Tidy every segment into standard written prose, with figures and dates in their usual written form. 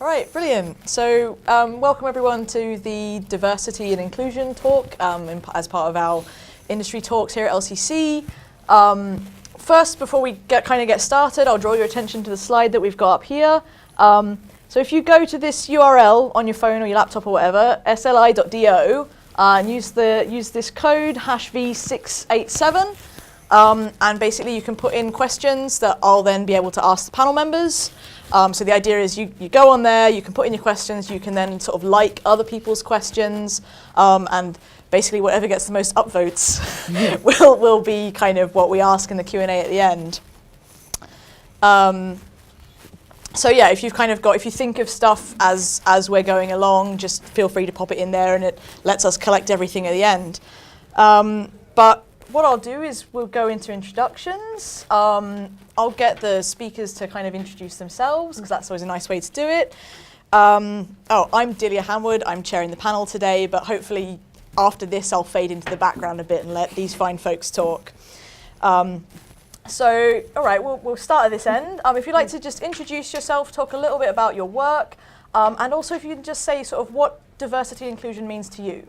All right, brilliant. So welcome everyone to the Diversity and Inclusion talk as part of our industry talks here at LCC. First, before we get started, I'll draw your attention to the slide that we've got up here. So if you go to this URL on your phone or your laptop or whatever, sli.do, and use this code #V687, and basically you can put in questions that I'll then be able to ask the panel members. So the idea is you go on there, you can put in your questions, you can then sort of like other people's questions, and basically whatever gets the most upvotes will be kind of what we ask in the Q&A at the end. So yeah, if you think of stuff as we're going along, just feel free to pop it in there, and it lets us collect everything at the end. But what I'll do is we'll go into introductions. I'll get the speakers to kind of introduce themselves, because that's always a nice way to do it. I'm Delia Hamwood. I'm chairing the panel today, but hopefully after this I'll fade into the background a bit and let these fine folks talk. So, all right, we'll start at this end. If you'd like to just introduce yourself, talk a little bit about your work, and also if you can just say sort of what diversity and inclusion means to you.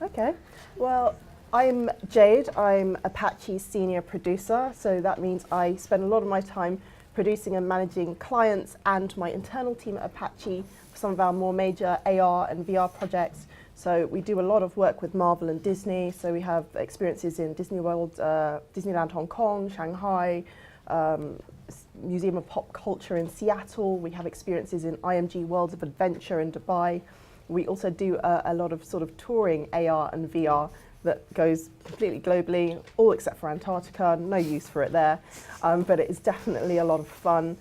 Okay, well, I'm Jade. I'm Apache's senior producer, so that means I spend a lot of my time producing and managing clients and my internal team at Apache for some of our more major AR and VR projects. So we do a lot of work with Marvel and Disney. So we have experiences in Disney World, Disneyland Hong Kong, Shanghai, Museum of Pop Culture in Seattle. We have experiences in IMG Worlds of Adventure in Dubai. We also do a lot of sort of touring AR and VR that goes completely globally, all except for Antarctica. No use for it there, but it is definitely a lot of fun.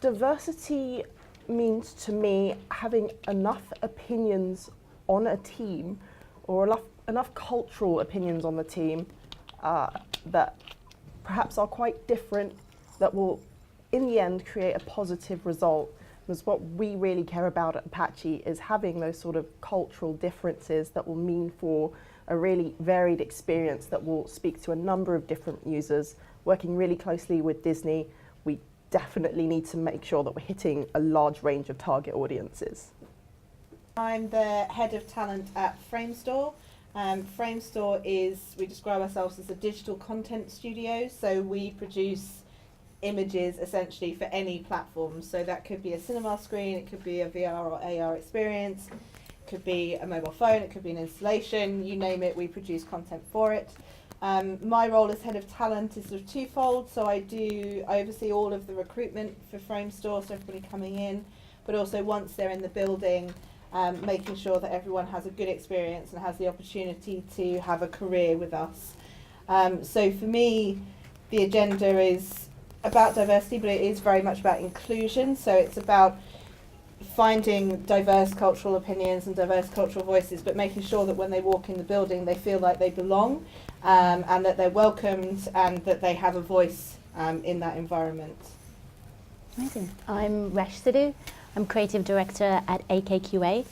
Diversity means to me having enough opinions on a team, or enough cultural opinions on the team that perhaps are quite different, that will in the end create a positive result. Because what we really care about at Apache is having those sort of cultural differences that will mean for a really varied experience that will speak to a number of different users. Working really closely with Disney, we definitely need to make sure that we're hitting a large range of target audiences. I'm the head of talent at Framestore. Framestore is, we describe ourselves as a digital content studio, so we produce images essentially for any platform. So that could be a cinema screen, it could be a VR or AR experience, it could be a mobile phone, it could be an installation, you name it, we produce content for it. My role as head of talent is sort of twofold, so I oversee all of the recruitment for Framestore, so everybody coming in, but also once they're in the building, making sure that everyone has a good experience and has the opportunity to have a career with us. So for me, the agenda is about diversity, but it is very much about inclusion. So it's about finding diverse cultural opinions and diverse cultural voices, but making sure that when they walk in the building, they feel like they belong, and that they're welcomed and that they have a voice in that environment. Amazing. I'm Resh Sidhu. I'm creative director at AKQA.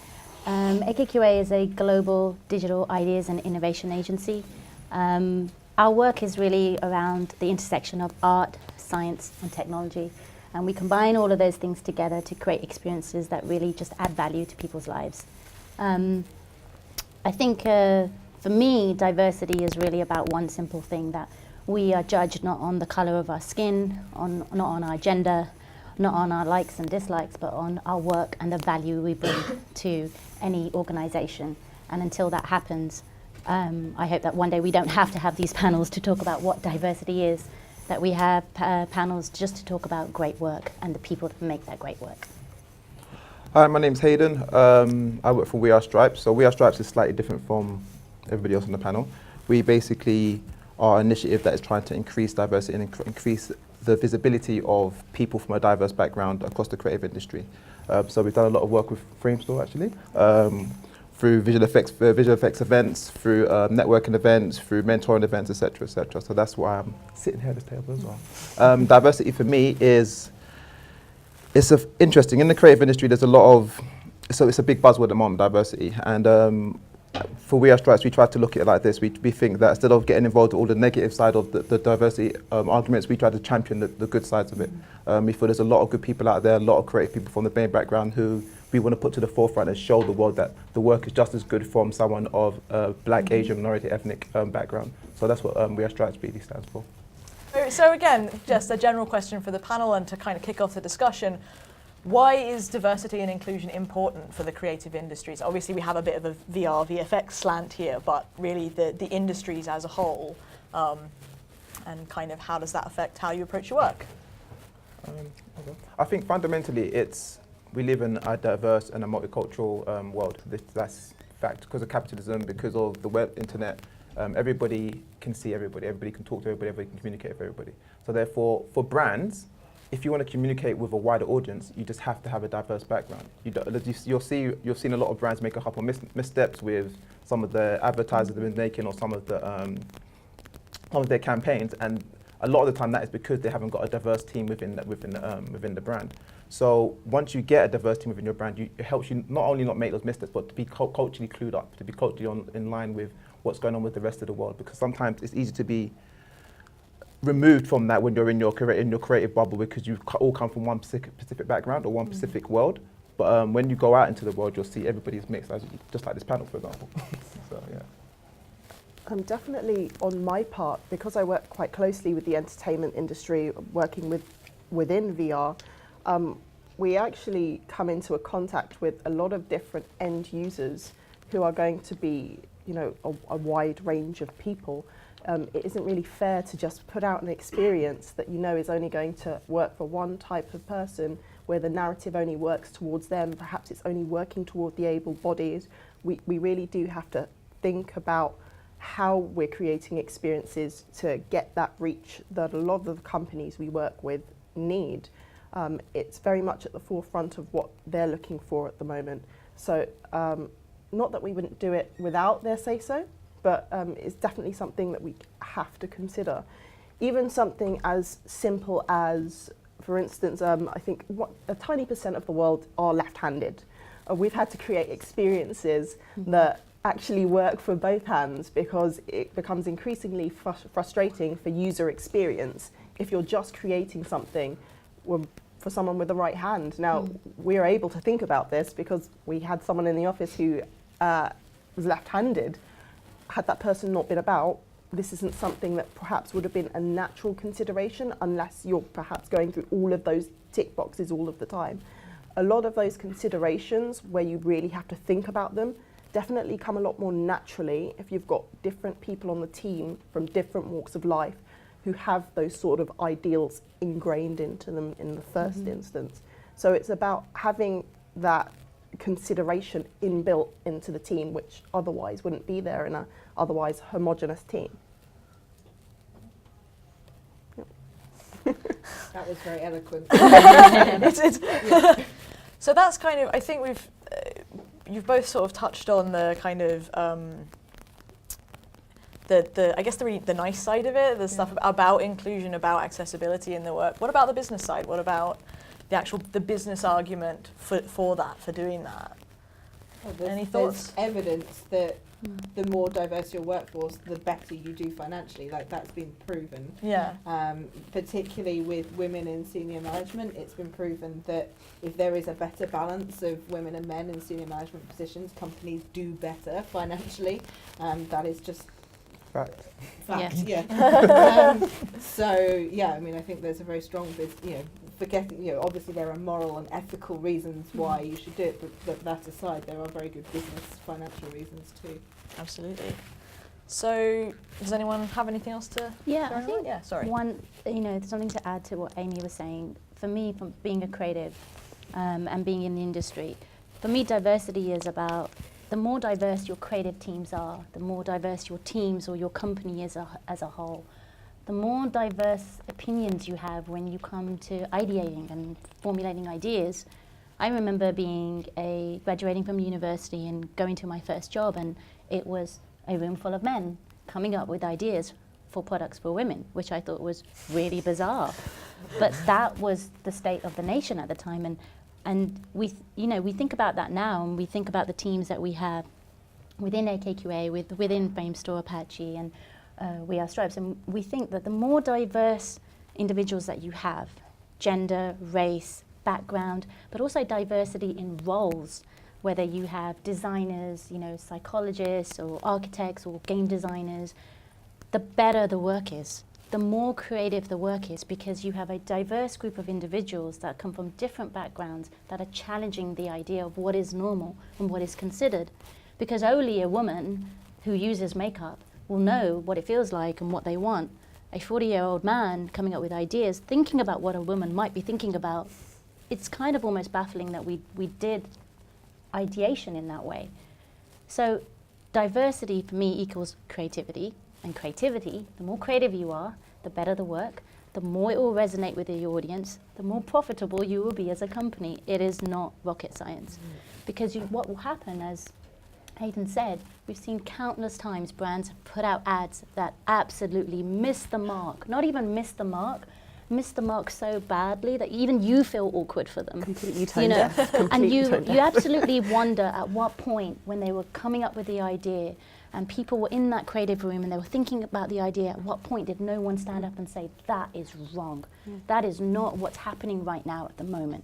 AKQA is a global digital ideas and innovation agency. Our work is really around the intersection of art, science and technology, and we combine all of those things together to create experiences that really just add value to people's lives. I think for me, diversity is really about one simple thing, that we are judged not on the color of our skin, not on our gender, not on our likes and dislikes, but on our work and the value we bring to any organization. And until that happens, I hope that one day we don't have to have these panels to talk about what diversity is, that we have panels just to talk about great work and the people that make that great work. Hi, my name's Haydn. I work for We Are Stripes. So We Are Stripes is slightly different from everybody else on the panel. We basically are an initiative that is trying to increase diversity and increase the visibility of people from a diverse background across the creative industry. So we've done a lot of work with Framestore actually, through visual effects events, through networking events, through mentoring events, etc., etc. So that's why I'm sitting here at this table as well. Diversity for me is, interesting. In the creative industry, there's a lot of, so it's a big buzzword at the moment, diversity. And for We Are Stripes, we try to look at it like this. We think that instead of getting involved with all the negative side of the diversity arguments, we try to champion the good sides of it. We feel there's a lot of good people out there, a lot of creative people from the BAME background who we want to put to the forefront and show the world that the work is just as good from someone of black, Asian, minority, ethnic background. So that's what We Are Stripes really stands for. So again, just a general question for the panel and to kind of kick off the discussion. Why is diversity and inclusion important for the creative industries? Obviously, we have a bit of a VR, VFX slant here, but really the industries as a whole, and kind of how does that affect how you approach your work? I think fundamentally we live in a diverse and a multicultural world. That's fact. Because of capitalism, because of the web, internet, everybody can see everybody, everybody can talk to everybody, everybody can communicate with everybody. So therefore, for brands, if you want to communicate with a wider audience, you just have to have a diverse background. You've seen a lot of brands make a couple missteps with some of the advertisers they've been making or some of their campaigns, and a lot of the time that is because they haven't got a diverse team within the brand. So once you get a diverse team within your brand, it helps you not only not make those missteps, but to be culturally clued up, to be culturally in line with what's going on with the rest of the world. Because sometimes it's easy to be removed from that when you're in your creative bubble, because you all come from one specific background or one specific world. But when you go out into the world, you'll see everybody's mixed, just like this panel, for example. So yeah. Definitely on my part, because I work quite closely with the entertainment industry, working within VR, we actually come into a contact with a lot of different end users who are going to be, a wide range of people. It isn't really fair to just put out an experience that is only going to work for one type of person, where the narrative only works towards them. Perhaps it's only working toward the able-bodied. We really do have to think about how we're creating experiences to get that reach that a lot of the companies we work with need. It's very much at the forefront of what they're looking for at the moment. So not that we wouldn't do it without their say-so, but it's definitely something that we have to consider. Even something as simple as, for instance, I think a tiny % of the world are left-handed. We've had to create experiences that actually work for both hands, because it becomes increasingly frustrating for user experience if you're just creating something for someone with the right hand. Now, we're able to think about this because we had someone in the office who was left-handed. Had that person not been about, this isn't something that perhaps would have been a natural consideration unless you're perhaps going through all of those tick boxes all of the time. A lot of those considerations where you really have to think about them definitely come a lot more naturally if you've got different people on the team from different walks of life who have those sort of ideals ingrained into them in the first instance. So it's about having that consideration inbuilt into the team, which otherwise wouldn't be there in a otherwise homogenous team. That was very eloquent. So that's kind of, I think you've both sort of touched on the kind of I guess the nice side of it, the stuff about inclusion, about accessibility in the work. What about the business side? What about the business argument for doing that? Well, Any thoughts? There's evidence that the more diverse your workforce, the better you do financially. Like, that's been proven. Yeah. Particularly with women in senior management, it's been proven that if there is a better balance of women and men in senior management positions, companies do better financially. That is just Fact. Yeah. So yeah, I mean, I think there's a very strong obviously there are moral and ethical reasons why you should do it, but that aside, there are very good business, financial reasons too. Absolutely. So, does anyone have anything else to? Yeah, I think one, something to add to what Amy was saying. For me, from being a creative and being in the industry, for me, diversity is about the more diverse your creative teams are, the more diverse your teams or your company is as a whole, the more diverse opinions you have when you come to ideating and formulating ideas. I remember graduating from university and going to my first job, and it was a room full of men coming up with ideas for products for women, which I thought was really bizarre. But that was the state of the nation at the time, and we think about that now, and we think about the teams that we have within AKQA, within Framestore, Apache, and We Are Stripes. And we think that the more diverse individuals that you have, gender, race, background, but also diversity in roles, whether you have designers, psychologists or architects or game designers, the better the work is, the more creative the work is, because you have a diverse group of individuals that come from different backgrounds that are challenging the idea of what is normal and what is considered. Because only a woman who uses makeup will know what it feels like and what they want. A 40-year-old man coming up with ideas, thinking about what a woman might be thinking about, it's kind of almost baffling that we did ideation in that way. So diversity for me equals creativity, and creativity, the more creative you are, the better the work, the more it will resonate with the audience, the more profitable you will be as a company. It is not rocket science. Because what will happen, as Haydn said, we've seen countless times brands put out ads that absolutely miss the mark, not even miss the mark so badly that even you feel awkward for them. Completely tone deaf. And you absolutely wonder at what point, when they were coming up with the idea and people were in that creative room and they were thinking about the idea, at what point did no one stand up and say, that is wrong. That is not what's happening right now at the moment.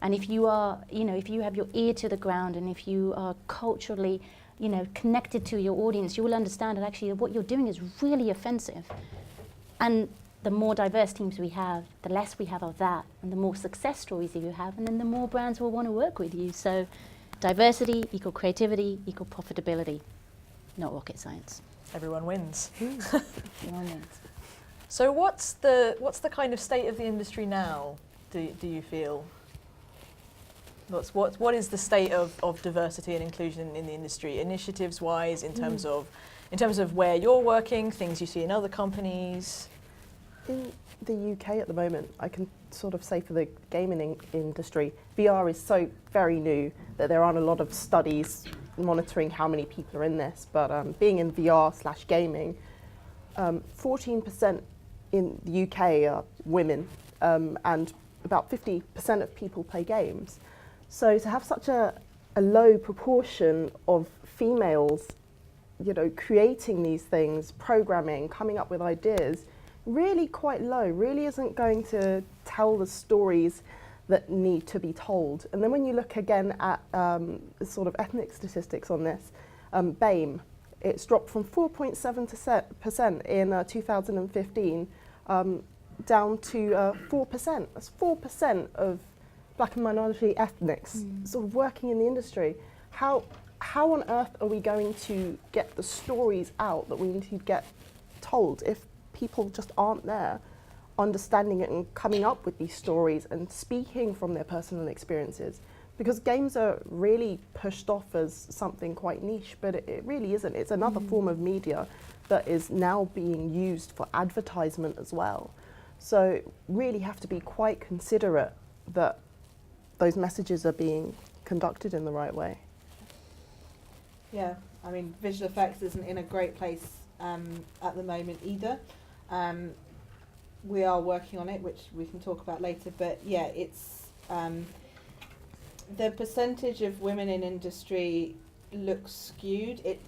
And if you are, if you have your ear to the ground and if you are culturally, connected to your audience, you will understand that actually what you're doing is really offensive. And the more diverse teams we have, the less we have of that, and the more success stories you have, and then the more brands will want to work with you. So diversity equal creativity equal profitability, not rocket science. Everyone wins. Everyone wins. So what's the kind of state of the industry now, do you feel? What is the state of diversity and inclusion in the industry, initiatives wise, in terms of where you're working, things you see in other companies? In the UK at the moment, I can sort of say for the gaming industry, VR is so very new that there aren't a lot of studies monitoring how many people are in this. But being in VR/gaming, 14% in the UK are women, and about 50% of people play games. So to have such a low proportion of females, creating these things, programming, coming up with ideas, really quite low, really isn't going to tell the stories that need to be told. And then when you look again at sort of ethnic statistics on this, BAME, it's dropped from 4.7% in 2015 down to 4%. That's 4% of Black and minority ethnics sort of working in the industry. How on earth are we going to get the stories out that we need to get told if people just aren't there understanding it and coming up with these stories and speaking from their personal experiences? Because games are really pushed off as something quite niche, but it really isn't. It's another form of media that is now being used for advertisement as well. So really have to be quite considerate that those messages are being conducted in the right way. Yeah, I mean, visual effects isn't in a great place at the moment either. We are working on it, which we can talk about later, but yeah, it's the percentage of women in industry looks skewed. It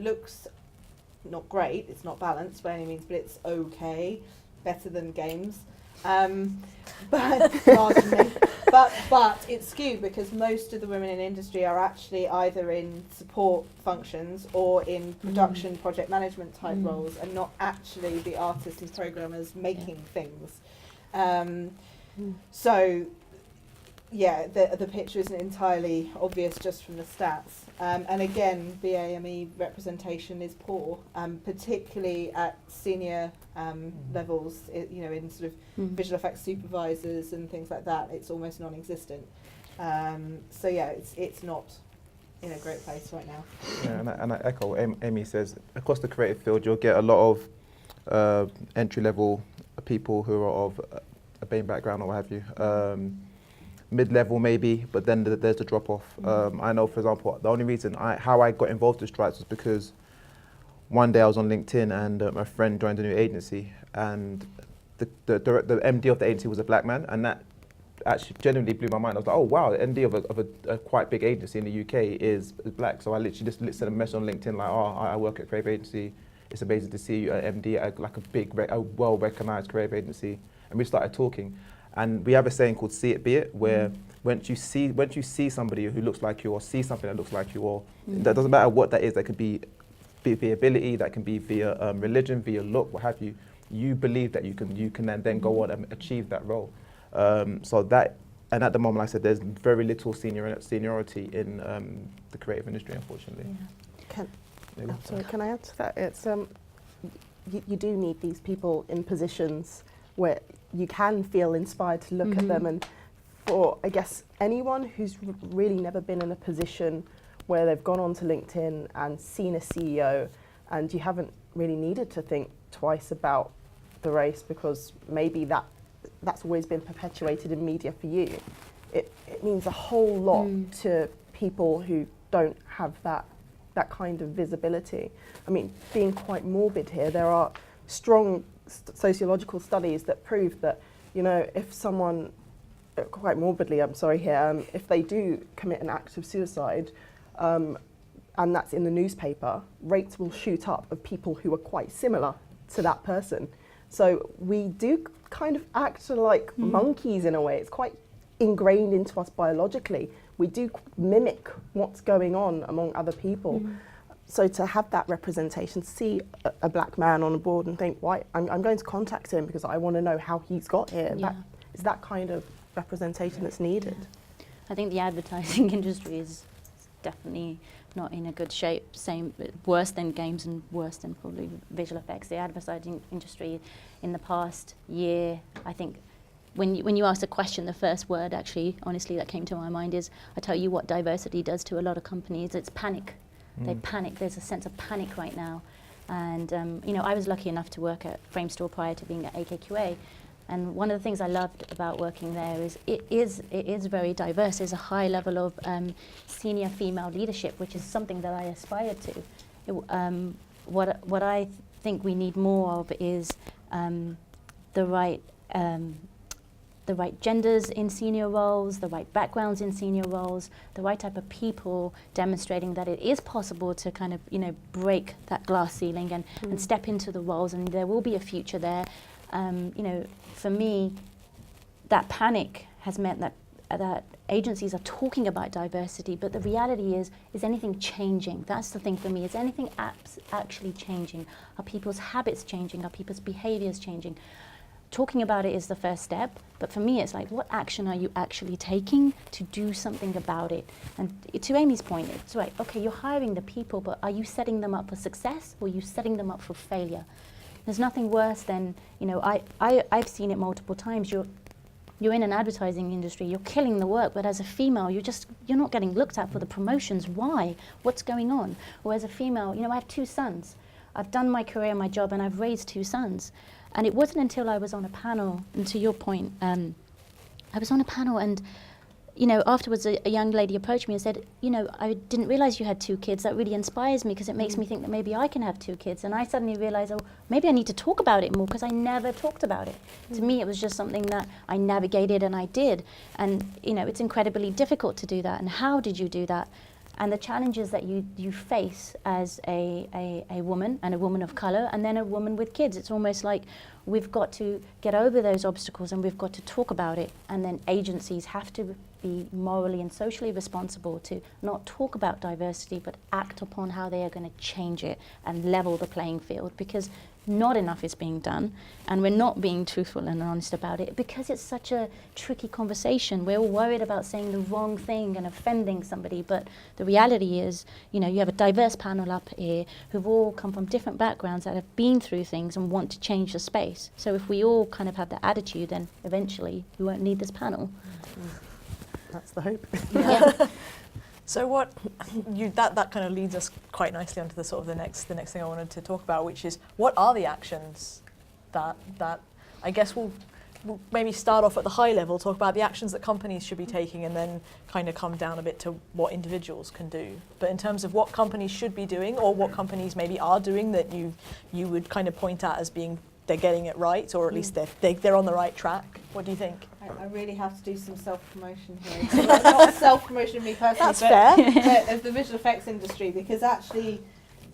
looks not great, it's not balanced by any means, but it's okay, better than games. But marginally. But it's skewed because most of the women in industry are actually either in support functions or in production project management type roles, and not actually the artists and programmers making things. So yeah, the picture isn't entirely obvious just from the stats. And again, BAME representation is poor, particularly at senior levels, in sort of visual effects supervisors and things like that. It's almost non-existent. So yeah, it's not in a great place right now. Yeah, and I echo what Amy says. Across the creative field, you'll get a lot of entry-level people who are of a BAME background or what have you. Mid-level maybe, but then there's a drop-off. I know, for example, the only reason how I got involved with Stripes was because one day I was on LinkedIn and a friend joined a new agency, and the MD of the agency was a black man, and that actually genuinely blew my mind. I was like, oh wow, the MD of a quite big agency in the UK is black. So I literally just sent a message on LinkedIn like, oh, I work at a creative agency. It's amazing to see you at MD at like a well-recognized creative agency. And we started talking. And we have a saying called "see it, be it," where once you see somebody who looks like you, or see something that looks like you, or that doesn't matter what that is. That could be via ability, that can be via religion, via look, what have you. You believe that you can then go on and achieve that role. So that, and at the moment, like I said, there's very little seniority in the creative industry, unfortunately. Can I add to that? It's you do need these people in positions where you can feel inspired to look at them. And for, I guess, anyone who's really never been in a position where they've gone onto LinkedIn and seen a CEO, and you haven't really needed to think twice about the race because maybe that's always been perpetuated in media for you. It means a whole lot to people who don't have that kind of visibility. I mean, being quite morbid here, there are strong sociological studies that prove that, you know, if someone, quite morbidly, I'm sorry here, if they do commit an act of suicide, and that's in the newspaper, rates will shoot up of people who are quite similar to that person. So we do kind of act like monkeys in a way. It's quite ingrained into us biologically. We do mimic what's going on among other people. So to have that representation, see a black man on a board and think, why, I'm going to contact him because I want to know how he's got here. Yeah. That is that kind of representation that's needed. I think the advertising industry is definitely not in a good shape. Worse than games and worse than probably visual effects. The advertising industry in the past year, I think, when you ask a question, the first word actually, honestly, that came to my mind is, I tell you what diversity does to a lot of companies, it's panic. They panic. There's a sense of panic right now. And you know, I was lucky enough to work at Framestore prior to being at AKQA. And one of the things I loved about working there is it is very diverse. There's a high level of senior female leadership, which is something that I aspire to. What I think we need more of is the right genders in senior roles, the right backgrounds in senior roles, the right type of people demonstrating that it is possible to kind of, you know, break that glass ceiling and step into the roles, and there will be a future there. You know, for me, that panic has meant that agencies are talking about diversity, but the reality is anything changing? That's the thing for me. Is anything actually changing? Are people's habits changing? Are people's behaviors changing? Talking about it is the first step, but for me it's like, what action are you actually taking to do something about it? And to Amy's point, it's right, okay, you're hiring the people, but are you setting them up for success, or are you setting them up for failure? There's nothing worse than, you know, I've seen it multiple times. You're in an advertising industry, you're killing the work, but as a female, you're not getting looked at for the promotions. Why? What's going on? Or as a female, you know, I have 2 sons. I've done my career, my job, and I've raised 2 sons. And it wasn't until I was on a panel, and to your point, I was on a panel, and, you know, afterwards a young lady approached me and said, you know, I didn't realize you had 2 kids. That really inspires me because it makes me think that maybe I can have 2 kids. And I suddenly realized, oh, maybe I need to talk about it more because I never talked about it. To me, it was just something that I navigated and I did. And, you know, it's incredibly difficult to do that. And how did you do that? And the challenges that you face as a woman, and a woman of colour, and then a woman with kids. It's almost like we've got to get over those obstacles and we've got to talk about it. And then agencies have to be morally and socially responsible to not talk about diversity, but act upon how they are going to change it and level the playing field, because not enough is being done, and we're not being truthful and honest about it because it's such a tricky conversation. We're all worried about saying the wrong thing and offending somebody, but the reality is, you know, you have a diverse panel up here who've all come from different backgrounds that have been through things and want to change the space. So if we all kind of have that attitude, then eventually we won't need this panel. That's the hope. Yeah. So what that kind of leads us quite nicely onto the sort of the next thing I wanted to talk about, which is what are the actions that I guess we'll maybe start off at the high level, talk about the actions that companies should be taking, and then kind of come down a bit to what individuals can do. But in terms of what companies should be doing, or what companies maybe are doing that you would kind of point at as being they're getting it right, or at least they're on the right track? What do you think? I really have to do some self-promotion here. Not self-promotion of me personally, That's fair. but of the visual effects industry, because actually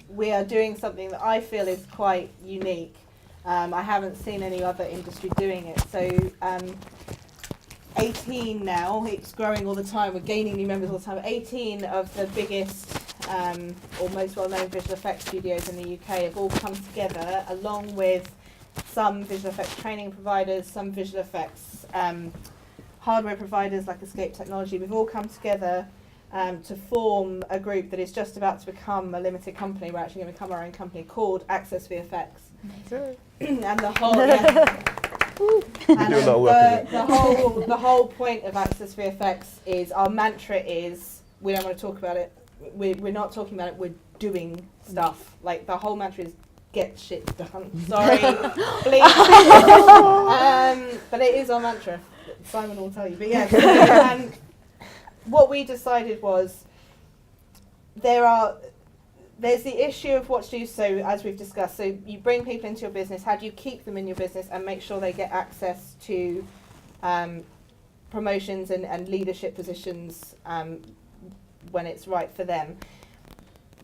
we are doing something that I feel is quite unique. I haven't seen any other industry doing it. So 18 now, it's growing all the time, we're gaining new members all the time. 18 of the biggest or most well-known visual effects studios in the UK have all come together, along with some visual effects training providers, some visual effects hardware providers like Escape Technology. We've all come together to form a group that is just about to become a limited company. We're actually going to become our own company called Access VFX. And the whole the whole point of Access VFX is, our mantra is, we don't want to talk about it. We're not talking about it. We're doing stuff. Like, the whole mantra is get shit done. Sorry, please. But it is our mantra. Simon will tell you. But yeah, what we decided was there's the issue of what to do. So as we've discussed, so you bring people into your business. How do you keep them in your business and make sure they get access to promotions and leadership positions when it's right for them?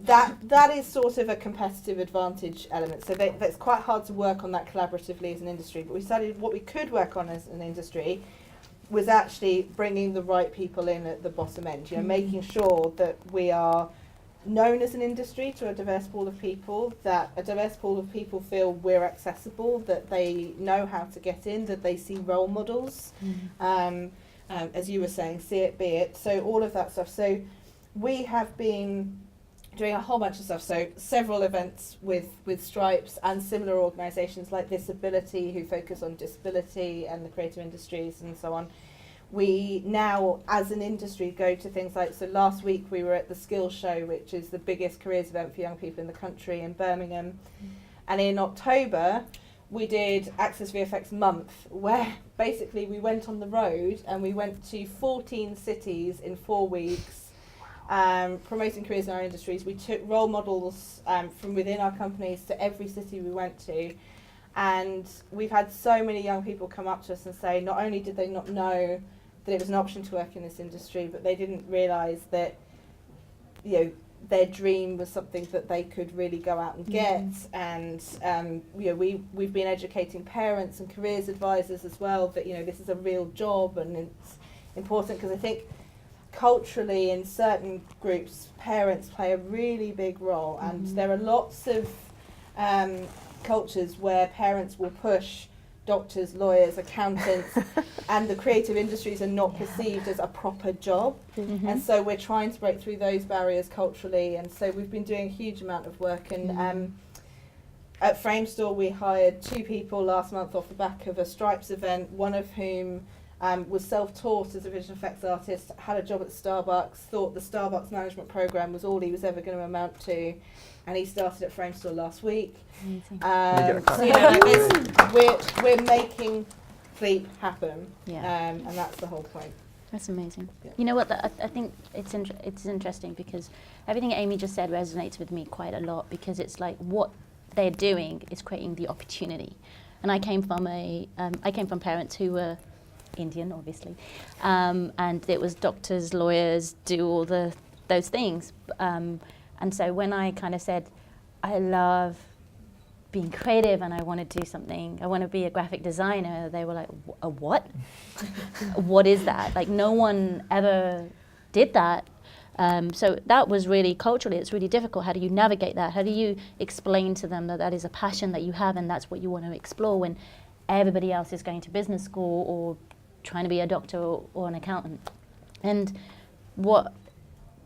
That is sort of a competitive advantage element. So that's quite hard to work on that collaboratively as an industry. But we decided what we could work on as an industry was actually bringing the right people in at the bottom end. You know, making sure that we are known as an industry to a diverse pool of people, that a diverse pool of people feel we're accessible, that they know how to get in, that they see role models. As you were saying, see it, be it. So all of that stuff. So we have been doing a whole bunch of stuff, so several events with Stripes and similar organisations like Disability, who focus on disability and the creative industries and so on. We now, as an industry, go to things like, so last week we were at the Skills Show, which is the biggest careers event for young people in the country in Birmingham. And in October, we did Access VFX Month, where basically we went on the road and we went to 14 cities in 4 weeks, promoting careers in our industries. We took role models from within our companies to every city we went to, and we've had so many young people come up to us and say not only did they not know that it was an option to work in this industry, but they didn't realise that, you know, their dream was something that they could really go out and get. And you know, we've been educating parents and careers advisors as well that, you know, this is a real job and it's important, because I think culturally in certain groups parents play a really big role, and there are lots of cultures where parents will push doctors, lawyers, accountants, and the creative industries are not perceived as a proper job. And so we're trying to break through those barriers culturally, and so we've been doing a huge amount of work. And at Framestore we hired 2 people last month off the back of a Stripes event, one of whom was self-taught as a visual effects artist, had a job at Starbucks, thought the Starbucks management program was all he was ever going to amount to, and he started at Framestore last week. So, you know, like we're making Fleet happen, and that's the whole point. That's amazing. Yeah. You know what? I think it's interesting, because everything Amy just said resonates with me quite a lot, because it's like what they're doing is creating the opportunity. And I came from parents who were Indian, obviously, and it was doctors, lawyers, do all those things. And so when I kind of said, I love being creative and I want to do something, I want to be a graphic designer, they were like, a what? What is that? Like, no one ever did that. So that was really, culturally, it's really difficult. How do you navigate that? How do you explain to them that that is a passion that you have and that's what you want to explore, when everybody else is going to business school or trying to be a doctor or an accountant? And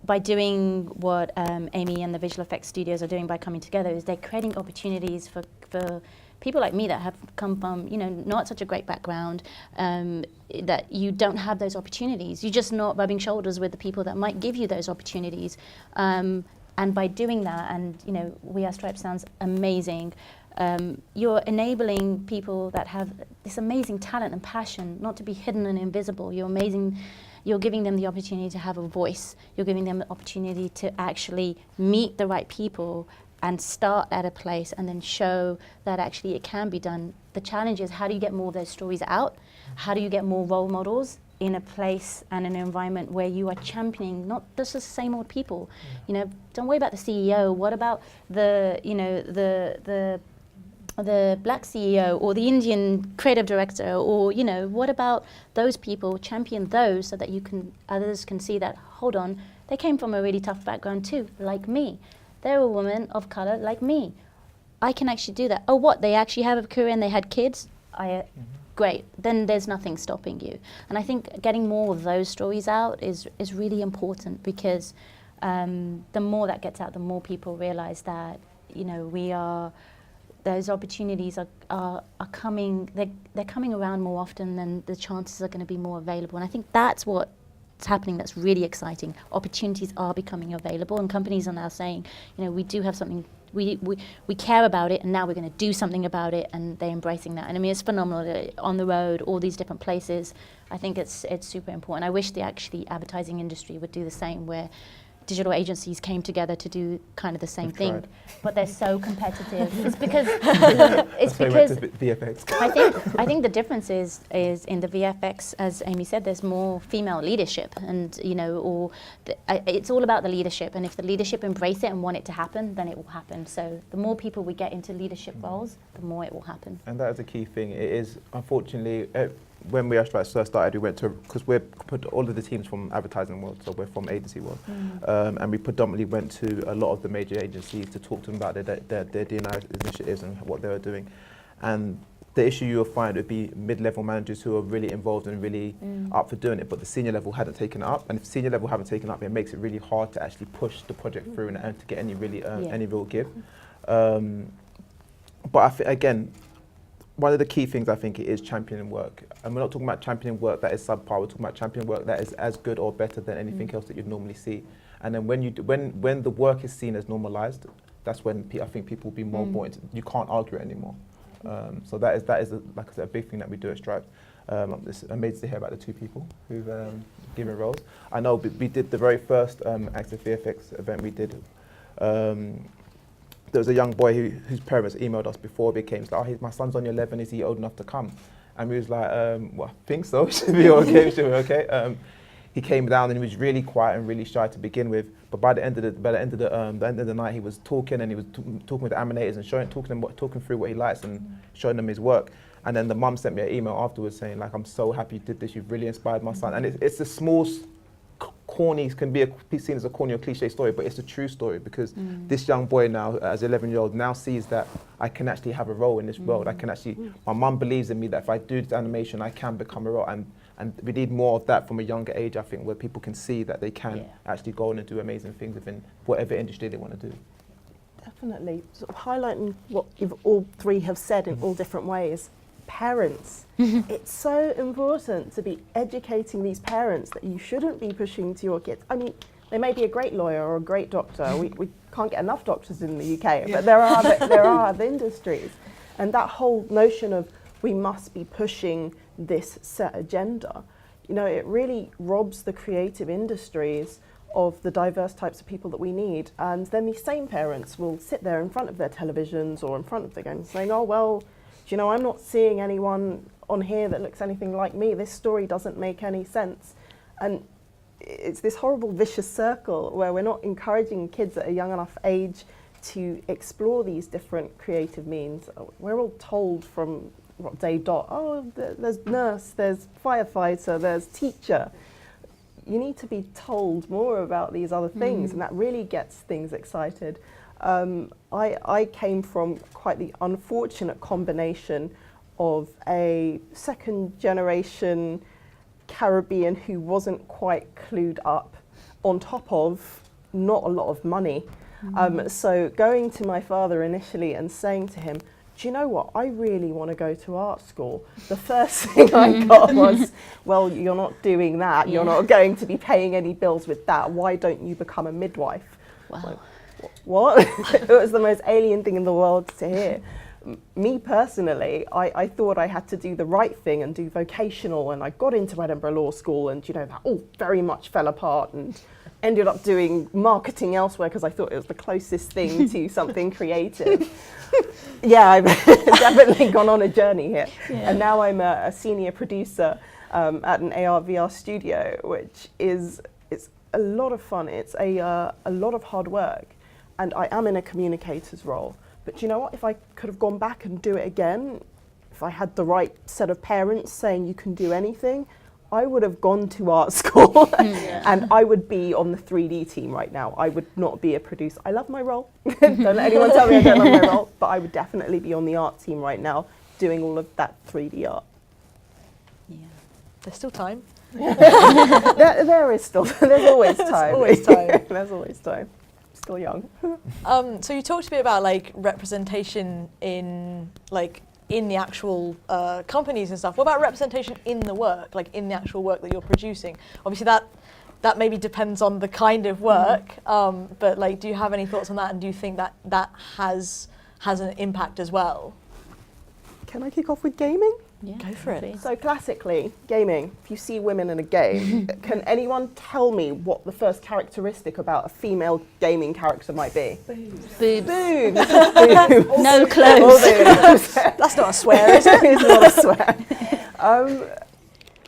by doing what Amy and the visual effects studios are doing by coming together, is they're creating opportunities for people like me that have come from, you know, not such a great background, that you don't have those opportunities. You're just not rubbing shoulders with the people that might give you those opportunities. And by doing that, and, you know, We Are Stripes sounds amazing, you're enabling people that have this amazing talent and passion not to be hidden and invisible. You're giving them the opportunity to have a voice. You're giving them the opportunity to actually meet the right people and start at a place and then show that actually it can be done. The challenge is, how do you get more of those stories out? How do you get more role models in a place and an environment where you are championing not just the same old people? You know, don't worry about the CEO. What about the, you know, the black CEO or the Indian creative director, or, you know, what about those people? Champion those so that others can see that, hold on, they came from a really tough background too, like me. They're a woman of color like me. I can actually do that. Oh, what? They actually have a career and they had kids? Great. Then there's nothing stopping you. And I think getting more of those stories out is really important, because the more that gets out, the more people realize that, you know, those opportunities are coming. They're coming around more often, and the chances are going to be more available. And I think that's what's happening. That's really exciting. Opportunities are becoming available, and companies are now saying, you know, we do have something. We care about it, and now we're going to do something about it, and they're embracing that. And I mean, it's phenomenal. On the road, all these different places. I think it's super important. I wish the advertising industry would do the same, where digital agencies came together to do kind of the same thing, but they're so competitive. It's because VFX. I think the difference is in the VFX, as Amy said, there's more female leadership, and you know, it's all about the leadership. And if the leadership embrace it and want it to happen, then it will happen. So the more people we get into leadership roles, the more it will happen. And that is a key thing. It is, unfortunately, when We Are Stripes first started, we went to, because we're put all of the teams from advertising world, so we're from agency world, and we predominantly went to a lot of the major agencies to talk to them about their D&I initiatives and what they were doing. And the issue you'll find would be mid-level managers who are really involved and really up for doing it, but the senior level hadn't taken it up. And if senior level haven't taken it up, it makes it really hard to actually push the project through and to get any really any real give. But again, one of the key things I think is championing work. And we're not talking about championing work that is subpar, we're talking about championing work that is as good or better than anything else that you'd normally see. And then when the work is seen as normalized, that's when I think people will be more buoyant. You can't argue it anymore. So that is like I said, a big thing that we do at Stripes. It's amazing to hear about the two people who've given roles. I know we did the very first Active VFX event we did. There was a young boy whose parents emailed us before it became, like, oh, my son's on your 11, is he old enough to come? And we was like, well, I think so, should be okay, should be okay. He came down and he was really quiet and really shy to begin with, but by the end of the night, he was talking, and he was talking with the animators and talking through what he likes and showing them his work. And then the mum sent me an email afterwards saying, like, I'm so happy you did this, you've really inspired my son. And it's a small, corny, can be seen as a corny or cliche story, but it's a true story, because this young boy now, as an 11-year-old, now sees that I can actually have a role in this world. I can actually, my mum believes in me that if I do this animation, I can become a role. And we need more of that from a younger age, I think, where people can see that they can actually go on and do amazing things within whatever industry they want to do. Definitely. Sort of highlighting what you've all three have said in all different ways. Parents. It's so important to be educating these parents that you shouldn't be pushing to your kids. I mean, they may be a great lawyer or a great doctor. We can't get enough doctors in the UK, but there are other industries. And that whole notion of we must be pushing this set agenda, you know, it really robs the creative industries of the diverse types of people that we need. And then these same parents will sit there in front of their televisions or in front of the games saying, oh, well, you know, I'm not seeing anyone on here that looks anything like me. This story doesn't make any sense. And it's this horrible vicious circle where we're not encouraging kids at a young enough age to explore these different creative means. We're all told from day dot, oh, there's nurse, there's firefighter, there's teacher. You need to be told more about these other things, and that really gets things excited. I came from quite the unfortunate combination of a second generation Caribbean who wasn't quite clued up, on top of not a lot of money. So going to my father initially and saying to him, do you know what, I really want to go to art school. The first thing I got was, well, you're not doing that. You're not going to be paying any bills with that. Why don't you become a midwife? Wow. Like, what? It was the most alien thing in the world to hear. me personally, I thought I had to do the right thing and do vocational, and I got into Edinburgh Law School, and you know, that all very much fell apart, and ended up doing marketing elsewhere because I thought it was the closest thing to something creative. Yeah, I've definitely gone on a journey here. Yeah. And now I'm a senior producer at an AR/VR studio, which it's a lot of fun. It's a lot of hard work, and I am in a communicator's role. But you know what, if I could have gone back and do it again, if I had the right set of parents saying you can do anything, I would have gone to art school and I would be on the 3D team right now. I would not be a producer. I love my role. Don't let anyone tell me I don't love my role, but I would definitely be on the art team right now doing all of that 3D art. Yeah. There's still time. There is still, there's always time. There's always time. There's always time. Still young. So you talked a bit about like representation in the actual companies and stuff. What about representation in the work, like in the actual work that you're producing? Obviously that maybe depends on the kind of work, but like, do you have any thoughts on that, and do you think that has an impact as well? Can I kick off with gaming? Yeah, go for it. please. So classically, gaming, if you see women in a game, can anyone tell me what the first characteristic about a female gaming character might be? Boobs. Boobs. No clothes. That's not a swear, is it? It's not a swear.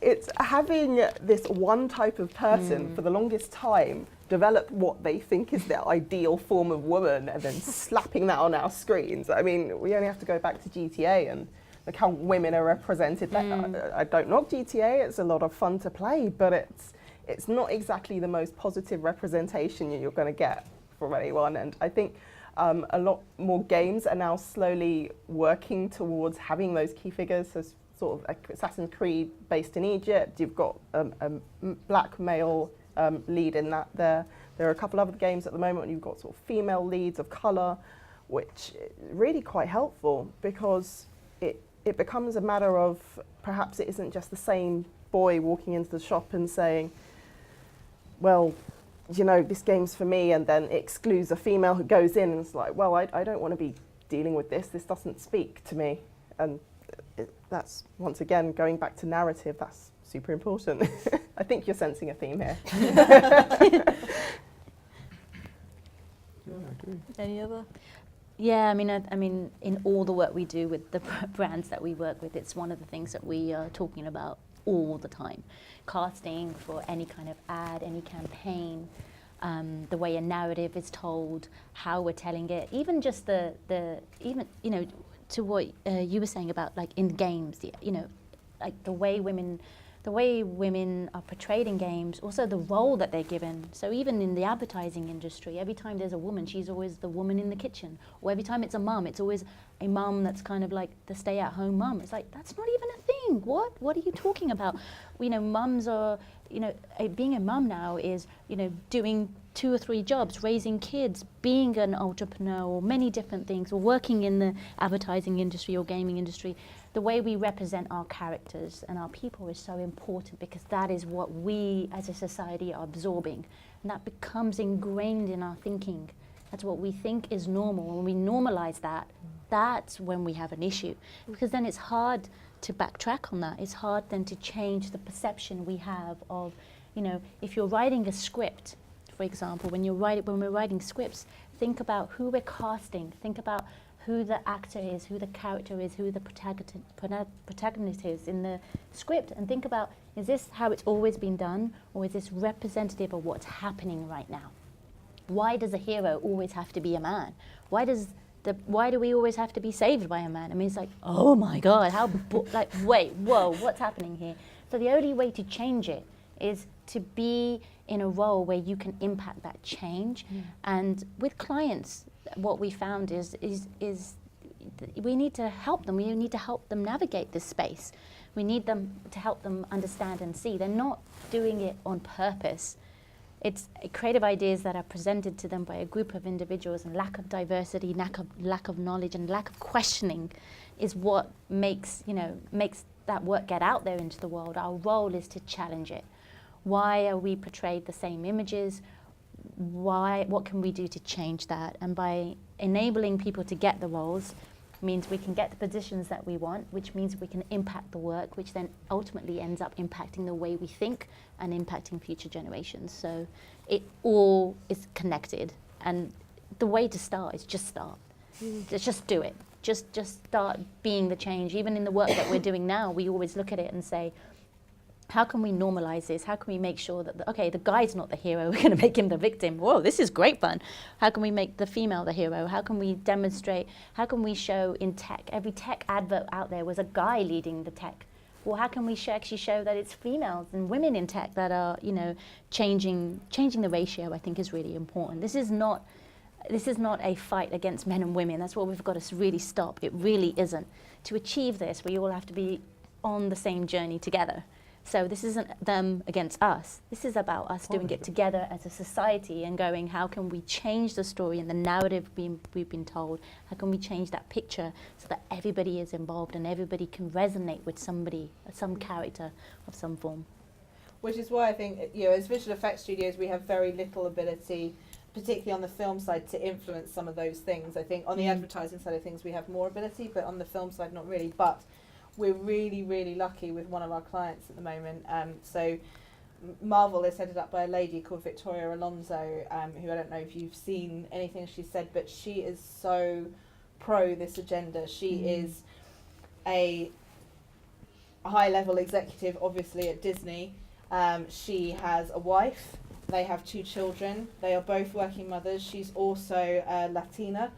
It's having this one type of person for the longest time develop what they think is their ideal form of woman, and then slapping that on our screens. I mean, we only have to go back to GTA and look how women are represented. I don't knock GTA, it's a lot of fun to play, but it's not exactly the most positive representation you're going to get from anyone. And I think a lot more games are now slowly working towards having those key figures. So sort of like Assassin's Creed based in Egypt, you've got a black male lead in that there. There are a couple other games at the moment, you've got sort of female leads of colour, which is really quite helpful, because it becomes a matter of, perhaps it isn't just the same boy walking into the shop and saying, well, you know, this game's for me, and then it excludes a female who goes in and it's like, well, I don't want to be dealing with this doesn't speak to me. And that's, once again, going back to narrative, that's super important. I think you're sensing a theme here. Yeah, I agree. Any other? Yeah, I mean, in all the work we do with the brands that we work with, it's one of the things that we are talking about all the time. Casting for any kind of ad, any campaign, the way a narrative is told, how we're telling it, even just even, you know, to what you were saying about like in games, you know, like the way women are portrayed in games, also the role that they're given. So even in the advertising industry, every time there's a woman, she's always the woman in the kitchen. Or every time it's a mum, it's always a mum that's kind of like the stay-at-home mum. It's like, that's not even a thing. What are you talking about? You know, mums are, you know, being a mum now is, you know, doing 2 or 3 jobs, raising kids, being an entrepreneur, or many different things, or working in the advertising industry or gaming industry. The way we represent our characters and our people is so important, because that is what we as a society are absorbing. And that becomes ingrained in our thinking. That's what we think is normal. When we normalize that, that's when we have an issue. Because then it's hard to backtrack on that. It's hard then to change the perception we have of, you know, if you're writing a script, for example, when we're writing scripts, think about who we're casting, think about who the actor is, who the character is, who the protagonist is in the script, and think about, is this how it's always been done, or is this representative of what's happening right now? Why does a hero always have to be a man? Why do we always have to be saved by a man? I mean, it's like, oh my God, like, wait, whoa, what's happening here? So the only way to change it is to be in a role where you can impact that change. And with clients, what we found is we need to help them. We need to help them navigate this space. We need them to help them understand and see. They're not doing it on purpose. It's creative ideas that are presented to them by a group of individuals, and lack of diversity, lack of knowledge, and lack of questioning is what makes that work get out there into the world. Our role is to challenge it. Why are we portrayed the same images? What can we do to change that? And by enabling people to get the roles, means we can get the positions that we want, which means we can impact the work, which then ultimately ends up impacting the way we think and impacting future generations. So it all is connected, and the way to start is just start. Just do it. Just start being the change. Even in the work that we're doing now, we always look at it and say, how can we normalize this? How can we make sure that, the guy's not the hero, we're going to make him the victim. Whoa, this is great fun. How can we make the female the hero? How can we demonstrate, how can we show in tech, every tech advert out there was a guy leading the tech. Well, how can we actually show that it's females and women in tech that are, changing the ratio, I think is really important. This is not a fight against men and women. That's what we've got to really stop. It really isn't. To achieve this, we all have to be on the same journey together. So this isn't them against us. This is about us doing it together as a society and going, how can we change the story and the narrative we've been told? How can we change that picture so that everybody is involved and everybody can resonate with somebody, some character of some form? Which is why I think, as visual effects studios, we have very little ability, particularly on the film side, to influence some of those things. I think on the advertising side of things, we have more ability, but on the film side, not really. But we're really, really lucky with one of our clients at the moment. So Marvel is headed up by a lady called Victoria Alonso, who I don't know if you've seen anything she said, but she is so pro this agenda. She is a high-level executive, obviously, at Disney. She has a wife. They have 2 children. They are both working mothers. She's also Latina.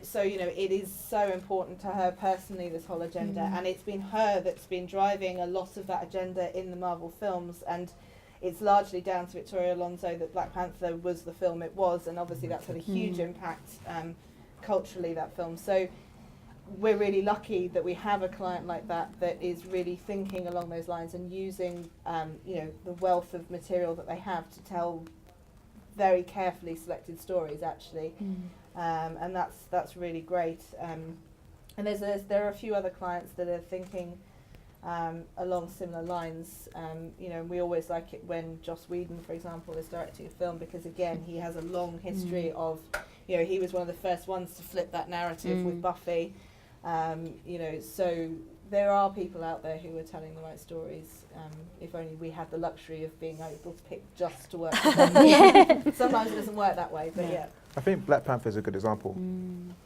So, it is so important to her personally, this whole agenda. And it's been her that's been driving a lot of that agenda in the Marvel films. And it's largely down to Victoria Alonso that Black Panther was the film it was. And obviously that's had a huge impact culturally, that film. So we're really lucky that we have a client like that is really thinking along those lines and using, the wealth of material that they have to tell very carefully selected stories, actually. And that's really great. And there are a few other clients that are thinking along similar lines. We always like it when Joss Whedon, for example, is directing a film, because again, he has a long history of, he was one of the first ones to flip that narrative with Buffy. So there are people out there who are telling the right stories. If only we had the luxury of being able to pick just to work with them. Sometimes it doesn't work that way, but yeah. I think Black Panther is a good example.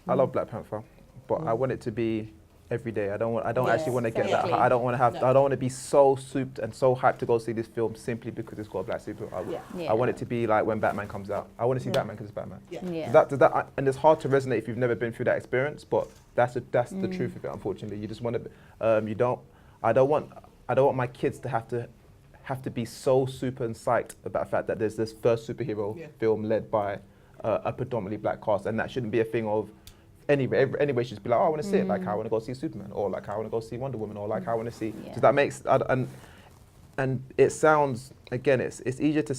I love Black Panther, but I want it to be every day. I don't actually want to get that. I don't want to have. No. I don't want to be so souped and so hyped to go see this film simply because it's got a black super. I want it to be like when Batman comes out. I want to see Batman because it's Batman. Does that, and it's hard to resonate if you've never been through that experience. But that's the truth of it. Unfortunately, you just want to. I don't want my kids to have to be so super and psyched about the fact that there's this first superhero film led by a predominantly black cast, and that shouldn't be a thing of. Anyway, should be like, I want to see it. Like, I want to go see Superman, or like, I want to go see Wonder Woman, or like, I want to see. Does that make and it sounds, again, it's easier to.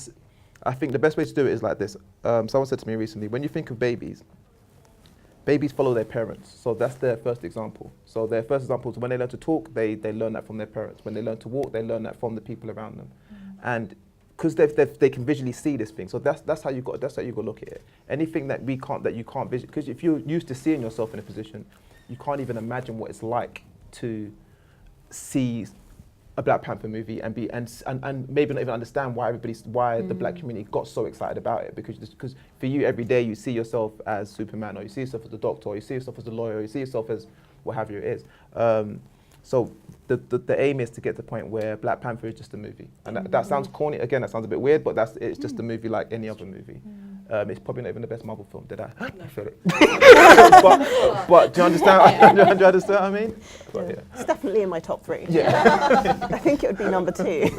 I think the best way to do it is like this. Someone said to me recently, when you think of babies follow their parents. So that's their first example. So their first example is when they learn to talk, they learn that from their parents. When they learn to walk, they learn that from the people around them, and. Because they can visually see this thing, so that's how you got to look at it. Anything that you can't visually, because if you're used to seeing yourself in a position, you can't even imagine what it's like to see a Black Panther movie and maybe not even understand why the black community got so excited about it. Because for you every day you see yourself as Superman, or you see yourself as the Doctor, or you see yourself as the lawyer, or you see yourself as what have you it is. So the aim is to get to the point where Black Panther is just a movie. And that sounds corny, again, that sounds a bit weird, but it's just a movie like any other movie. It's probably not even the best Marvel film, did I? I feel it. but do you understand? Do you understand what I mean? But, yeah. It's definitely in my top 3. Yeah. I think it would be number 2.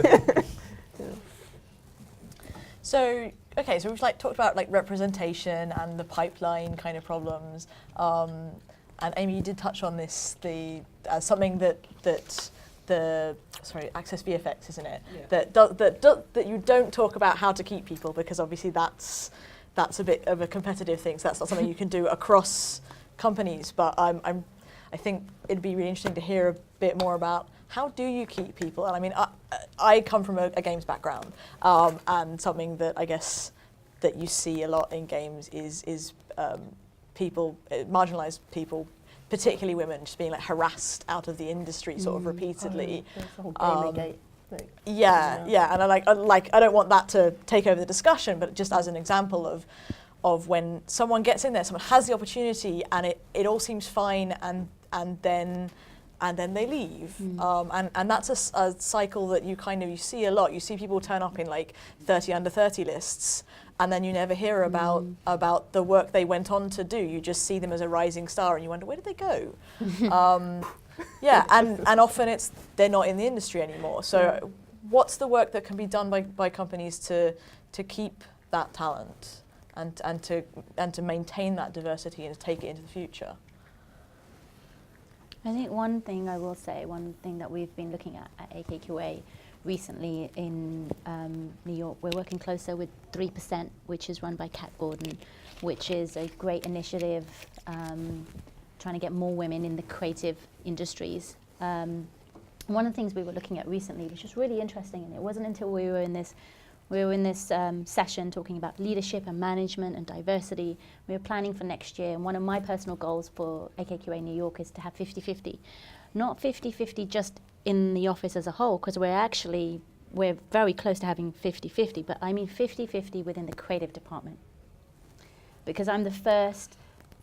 So we've talked about representation and the pipeline kind of problems. And Amy, you did touch on this, something that Access VFX, isn't it? Yeah. That you don't talk about how to keep people, because obviously that's a bit of a competitive thing. So that's not something you can do across companies. But I think it'd be really interesting to hear a bit more about how do you keep people. And I mean, I come from a games background, and something that I guess that you see a lot in games is people, marginalised people, particularly women, just being like harassed out of the industry sort of repeatedly. There's the whole Gamergate thing. Yeah, and I don't want that to take over the discussion, but just as an example of when someone gets in there, someone has the opportunity, and it all seems fine, and then they leave, and that's a cycle that you see a lot. You see people turn up in like 30 under 30 lists, and then you never hear about the work they went on to do. You just see them as a rising star, and you wonder, where did they go? And often they're not in the industry anymore. So what's the work that can be done by companies to keep that talent and to maintain that diversity and to take it into the future? I think one thing I will say, one thing that we've been looking at AKQA recently in New York, we're working closer with 3%, which is run by Kat Gordon, which is a great initiative trying to get more women in the creative industries. One of the things we were looking at recently, which was really interesting, and it wasn't until we were in this session talking about leadership and management and diversity. We were planning for next year, and one of my personal goals for AKQA New York is to have 50-50. Not 50-50 just in the office as a whole, because we're very close to having 50-50, but I mean 50-50 within the creative department. Because I'm the first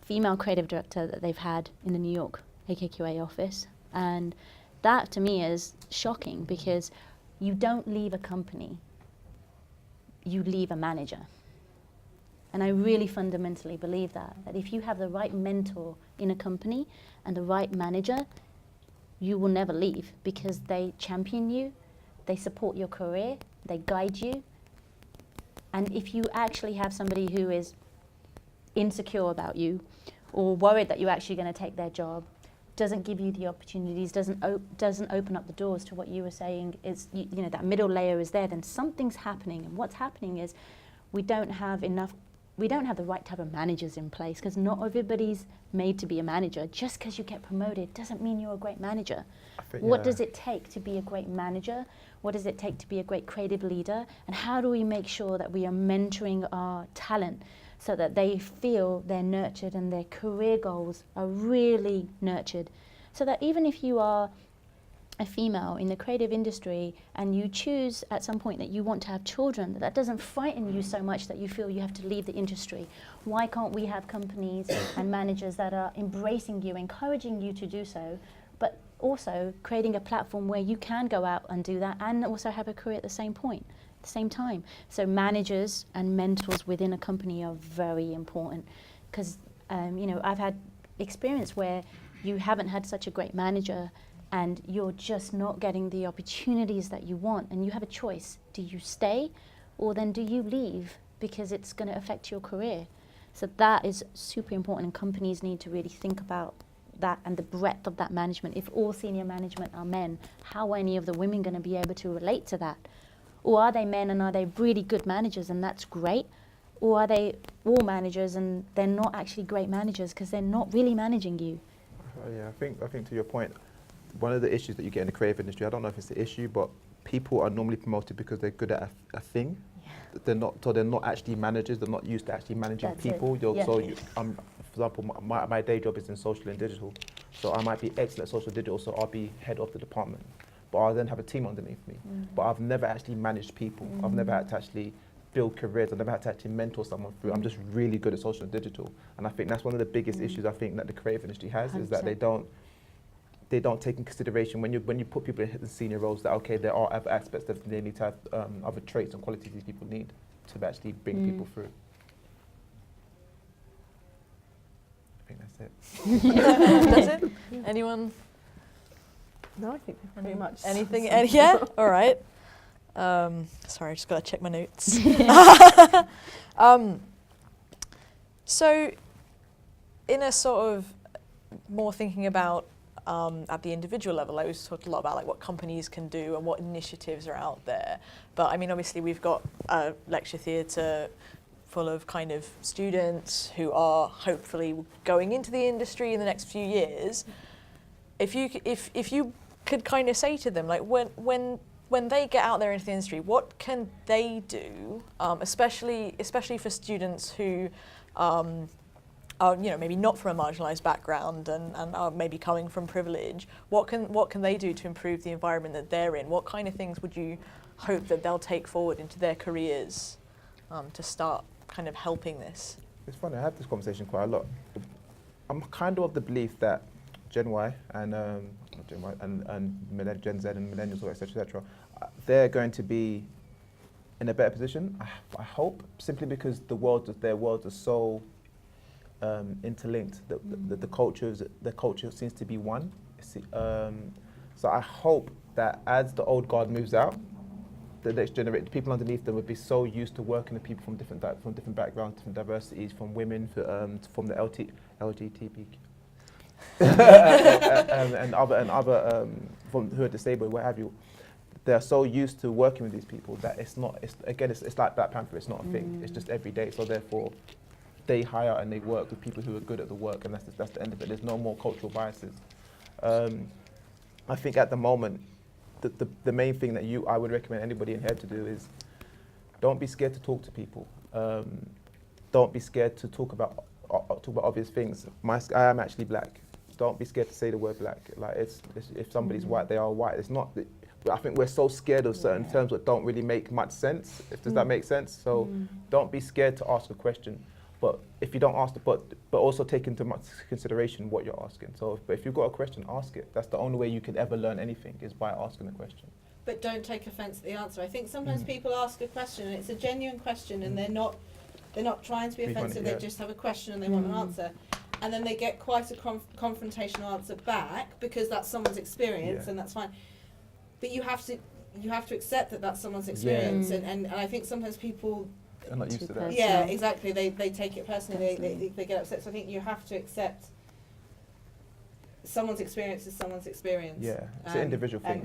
female creative director that they've had in the New York AKQA office, and that to me is shocking, because you don't leave a company, you leave a manager. And I really fundamentally believe that if you have the right mentor in a company and the right manager, you will never leave, because they champion you, they support your career, they guide you. And if you actually have somebody who is insecure about you or worried that you're actually going to take their job, doesn't give you the opportunities, doesn't open up the doors to what you were saying, is you know, that middle layer is there, then something's happening. And what's happening is we don't have the right type of managers in place, because not everybody's made to be a manager. Just because you get promoted doesn't mean you're a great manager. What does it take to be a great manager? What does it take to be a great creative leader? And how do we make sure that we are mentoring our talent so that they feel they're nurtured and their career goals are really nurtured? So that even if you are a female in the creative industry and you choose at some point that you want to have children, that doesn't frighten you so much that you feel you have to leave the industry. Why can't we have companies and managers that are embracing you, encouraging you to do so, but also creating a platform where you can go out and do that and also have a career at the same point, at the same time? So managers and mentors within a company are very important, because you know, I've had experience where you haven't had such a great manager and you're just not getting the opportunities that you want, and you have a choice. Do you stay, or then do you leave, because it's going to affect your career? So that is super important, and companies need to really think about that and the breadth of that management. If all senior management are men, how are any of the women going to be able to relate to that? Or are they men and are they really good managers and that's great? Or are they all managers and they're not actually great managers because they're not really managing you? Yeah, I think to your point, one of the issues that you get in the creative industry, I don't know if it's the issue, but people are normally promoted because they're good at a thing. Yeah. They're not actually managers. They're not used to actually managing That's people. Yeah. For example, my day job is in social and digital, so I might be excellent at social and digital, so I'll be head of the department, but I'll then have a team underneath me. But I've never actually managed people. I've never had to actually build careers. I've never had to actually mentor someone through. I'm just really good at social and digital, and I think that's one of the biggest issues I think that the creative industry has 100%. Is that they don't take in consideration when you put people in senior roles that okay, there are other aspects that they need to have other traits and qualities these people need to actually bring people through. I think that's it. That's it? Anyone? No, I think pretty much. Anything? Yeah? All right. Sorry, I just got to check my notes. So, in a sort of more thinking about at the individual level, I was talked a lot about like what companies can do and what initiatives are out there. But I mean, obviously, we've got a lecture theatre full of kind of students who are hopefully going into the industry in the next few years. If you could kind of say to them, like when they get out there into the industry, what can they do, especially for students who are are, you know, maybe not from a marginalised background and are maybe coming from privilege, what can they do to improve the environment that they're in? What kind of things would you hope that they'll take forward into their careers to start kind of helping this? It's funny, I have this conversation quite a lot. I'm kind of the belief that Gen Y and not Gen Y and Gen Z and millennials, etc., they're going to be in a better position. I hope, simply because their worlds are so interlinked. The culture seems to be one. So I hope that as the old guard moves out, the next generation, the people underneath them, would be so used to working with people from different backgrounds, different diversities, from women, from the LGBTQ, and other from who are disabled, what have you. They're so used to working with these people that it's like Black Panther. It's not a thing. It's just every day. So therefore, they hire and they work with people who are good at the work, and that's the end of it. There's no more cultural biases. I think at the moment, the main thing that I would recommend anybody in here to do is don't be scared to talk to people. Don't be scared to talk about obvious things. I am actually Black. Don't be scared to say the word Black. Like if somebody's white, they are white. It's not. I think we're so scared of certain terms that don't really make much sense. Does that make sense? So don't be scared to ask a question. But if you don't ask, but also take into much consideration what you're asking. So, but if you've got a question, ask it. That's the only way you can ever learn anything, is by asking a question. But don't take offence at the answer. I think sometimes people ask a question and it's a genuine question, and they're not trying to be offensive. They just have a question and they want an answer, and then they get quite a confrontational answer back because that's someone's experience, and that's fine. But you have to accept that that's someone's experience, and I think sometimes people. I'm not used to that. Yeah, exactly. They take it personally. They get upset. So I think you have to accept someone's experience is someone's experience. Yeah, it's an individual thing.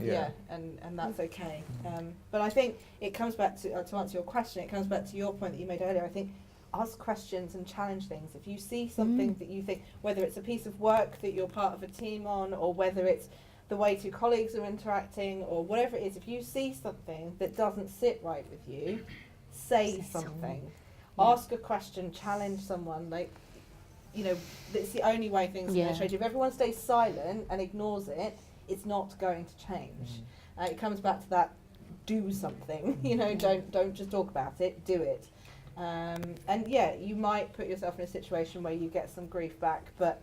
And that's okay. But I think it comes back to answer your question. It comes back to your point that you made earlier. I think ask questions and challenge things. If you see something that you think, whether it's a piece of work that you're part of a team on, or whether it's the way two colleagues are interacting, or whatever it is, if you see something that doesn't sit right with you, say something. Ask a question, challenge someone. Like, you know, it's the only way things are going to change. If everyone stays silent and ignores it, it's not going to change. It comes back to that, do something. You know, don't just talk about it, do it. And yeah, you might put yourself in a situation where you get some grief back, but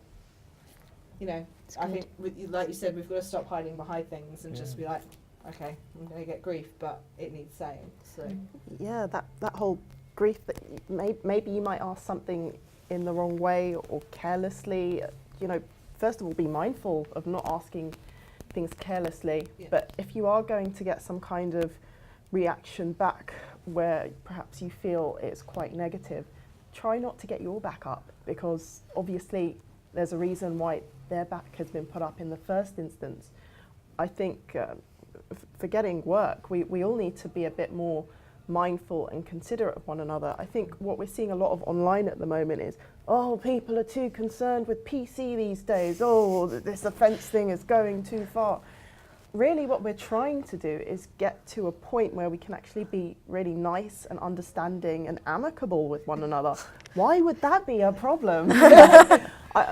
you know, I think, like you said, we've got to stop hiding behind things and just be like, okay, I'm going to get grief, but it needs saying. So yeah, that whole grief, that maybe you might ask something in the wrong way or carelessly. You know, first of all, be mindful of not asking things carelessly. But if you are going to get some kind of reaction back where perhaps you feel it's quite negative, try not to get your back up, because obviously there's a reason why their back has been put up in the first instance. I think for getting work, we all need to be a bit more mindful and considerate of one another. I think what we're seeing a lot of online at the moment is, oh, people are too concerned with PC these days, oh, this offence thing is going too far. Really what we're trying to do is get to a point where we can actually be really nice and understanding and amicable with one another. Why would that be a problem?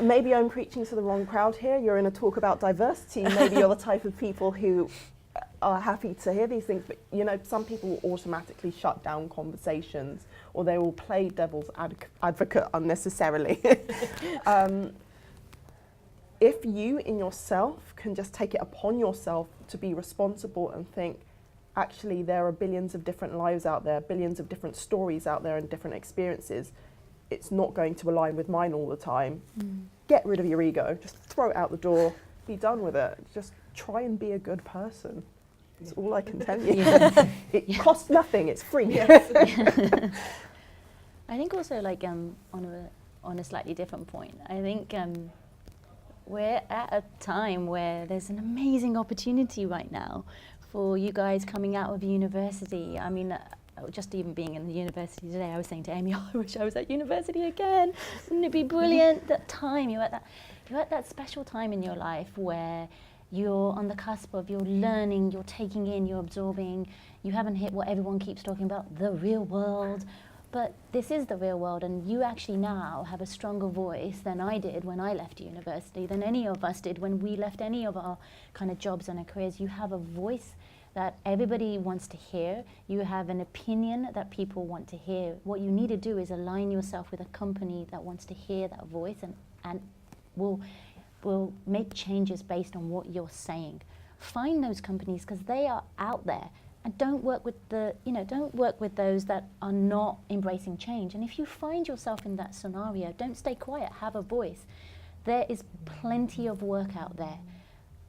Maybe I'm preaching to the wrong crowd here. You're in a talk about diversity. Maybe you're the type of people who are happy to hear these things, but you know, some people will automatically shut down conversations, or they will play devil's advocate unnecessarily. If you in yourself can just take it upon yourself to be responsible and think, actually there are billions of different lives out there, billions of different stories out there and different experiences, it's not going to align with mine all the time. Get rid of your ego, just throw it out the door, be done with it. Just try and be a good person. That's all I can tell you. It costs nothing, it's free. I think also, like, on a slightly different point, I think we're at a time where there's an amazing opportunity right now for you guys coming out of university. I mean, just even being in the university today, I was saying to Amy, oh, I wish I was at university again. Wouldn't it be brilliant? That time, you're at that special time in your life where you're on the cusp of, you're learning, you're taking in, you're absorbing. You haven't hit what everyone keeps talking about, the real world. But this is the real world, and you actually now have a stronger voice than I did when I left university, than any of us did when we left any of our kind of jobs and our careers. You have a voice that everybody wants to hear. You have an opinion that people want to hear. What you need to do is align yourself with a company that wants to hear that voice and will make changes based on what you're saying. Find those companies because they are out there, and don't work with don't work with those that are not embracing change. And if you find yourself in that scenario, don't stay quiet, have a voice. There is plenty of work out there.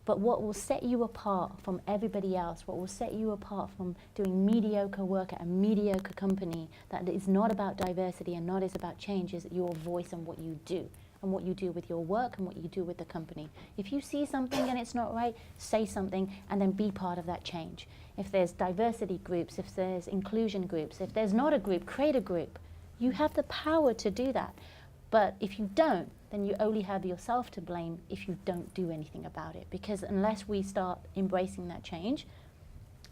But what will set you apart from everybody else, what will set you apart from doing mediocre work at a mediocre company that is not about diversity and not is about change, is your voice and what you do. And what you do with your work and what you do with the company. If you see something and it's not right, say something and then be part of that change. If there's diversity groups, if there's inclusion groups, if there's not a group, create a group. You have the power to do that. But if you don't, then you only have yourself to blame if you don't do anything about it. Because unless we start embracing that change,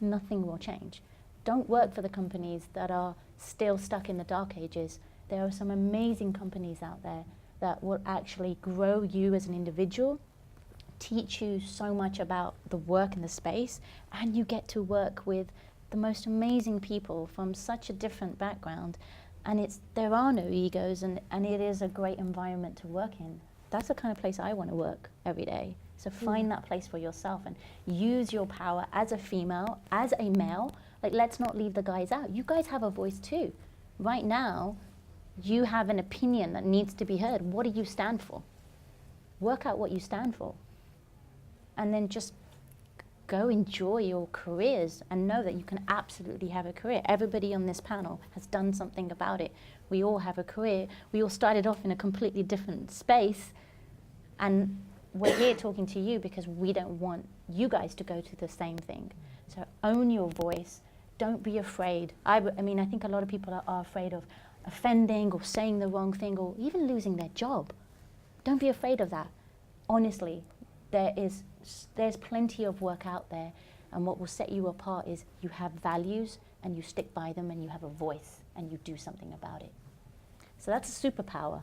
nothing will change. Don't work for the companies that are still stuck in the dark ages. There are some amazing companies out there that will actually grow you as an individual, teach you so much about the work in the space, and you get to work with the most amazing people from such a different background. And there are no egos, and it is a great environment to work in. That's the kind of place I want to work every day. So find that place for yourself and use your power as a female, as a male. Like, let's not leave the guys out. You guys have a voice too. Right now, you have an opinion that needs to be heard. What do you stand for? Work out what you stand for. And then just go enjoy your careers and know that you can absolutely have a career. Everybody on this panel has done something about it. We all have a career. We all started off in a completely different space. And we're here talking to you because we don't want you guys to go to the same thing. So own your voice. Don't be afraid. I mean, I think a lot of people are afraid of offending or saying the wrong thing or even losing their job. Don't be afraid of that. Honestly, there's plenty of work out there, and what will set you apart is you have values and you stick by them and you have a voice and you do something about it. So that's a superpower.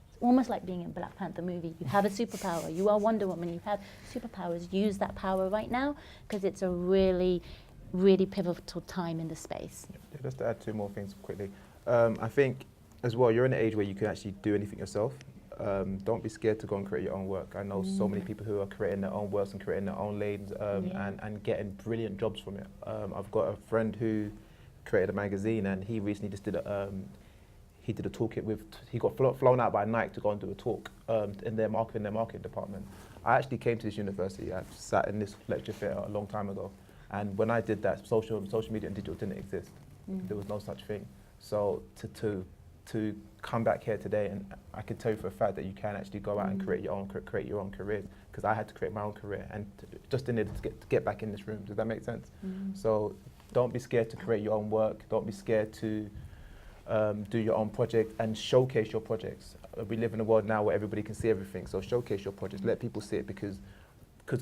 It's almost like being in Black Panther movie. You have a superpower. You are Wonder Woman. You have superpowers. Use that power right now because it's a really, really pivotal time in the space. Yeah, just to add two more things quickly. I think as well, you're in an age where you can actually do anything yourself. Don't be scared to go and create your own work. I know so many people who are creating their own works and creating their own lanes and getting brilliant jobs from it. I've got a friend who created a magazine, and he recently just did he did a toolkit with, he got flown out by Nike to go and do a talk in their marketing department. I actually came to this university. I sat in this lecture theatre a long time ago, and when I did that, social media and digital didn't exist. There was no such thing. So to come back here today, and I can tell you for a fact that you can actually go out and create your own careers, because I had to create my own career and just in order to get back in this room. Does that make sense? So don't be scared to create your own work. Don't be scared to do your own project and showcase your projects. We live in a world now where everybody can see everything, so showcase your projects. Let people see it, because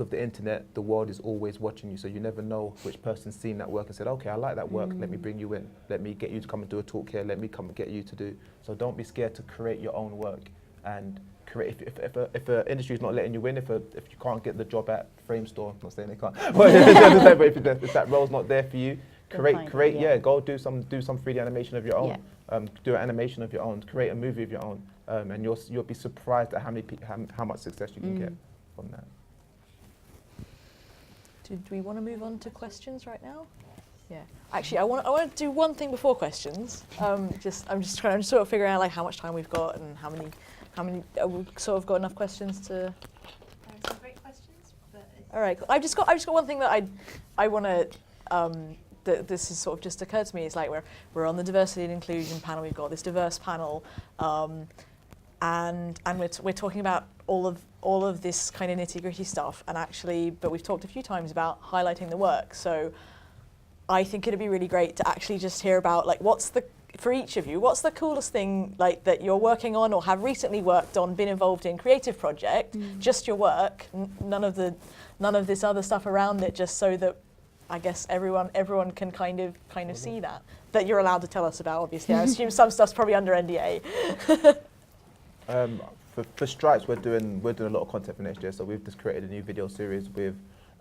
of the internet, the world is always watching you, so you never know which person's seen that work and said, okay, I like that work, let me bring you in. Let me get you to come and do a talk here, let me come and get you to do. So don't be scared to create your own work and create. If an industry is not letting you in, if you can't get the job at Frame Store, I'm not saying they can't, but if that role's not there for you, go do some 3D animation of your own, do an animation of your own, create a movie of your own, and you'll be surprised at how much success you can get from that. Do we want to move on to questions right now? Yeah. Actually, I want to do one thing before questions. I'm just sort of figuring out like how much time we've got and how many we've sort of got enough questions to. There are some great questions, but all right. Cool. I've just got one thing that I want to. That this has sort of just occurred to me. It's like we're on the diversity and inclusion panel. We've got this diverse panel, and we're talking about all of this kind of nitty-gritty stuff, but we've talked a few times about highlighting the work. So I think it'd be really great to actually just hear about like for each of you, what's the coolest thing like that you're working on or have recently worked on, been involved in, creative project, just your work, none of this other stuff around it, just so that I guess everyone can kind of see that you're allowed to tell us about. Obviously, I assume some stuff's probably under NDA. For Stripes, we're doing a lot of content for next year. So we've just created a new video series with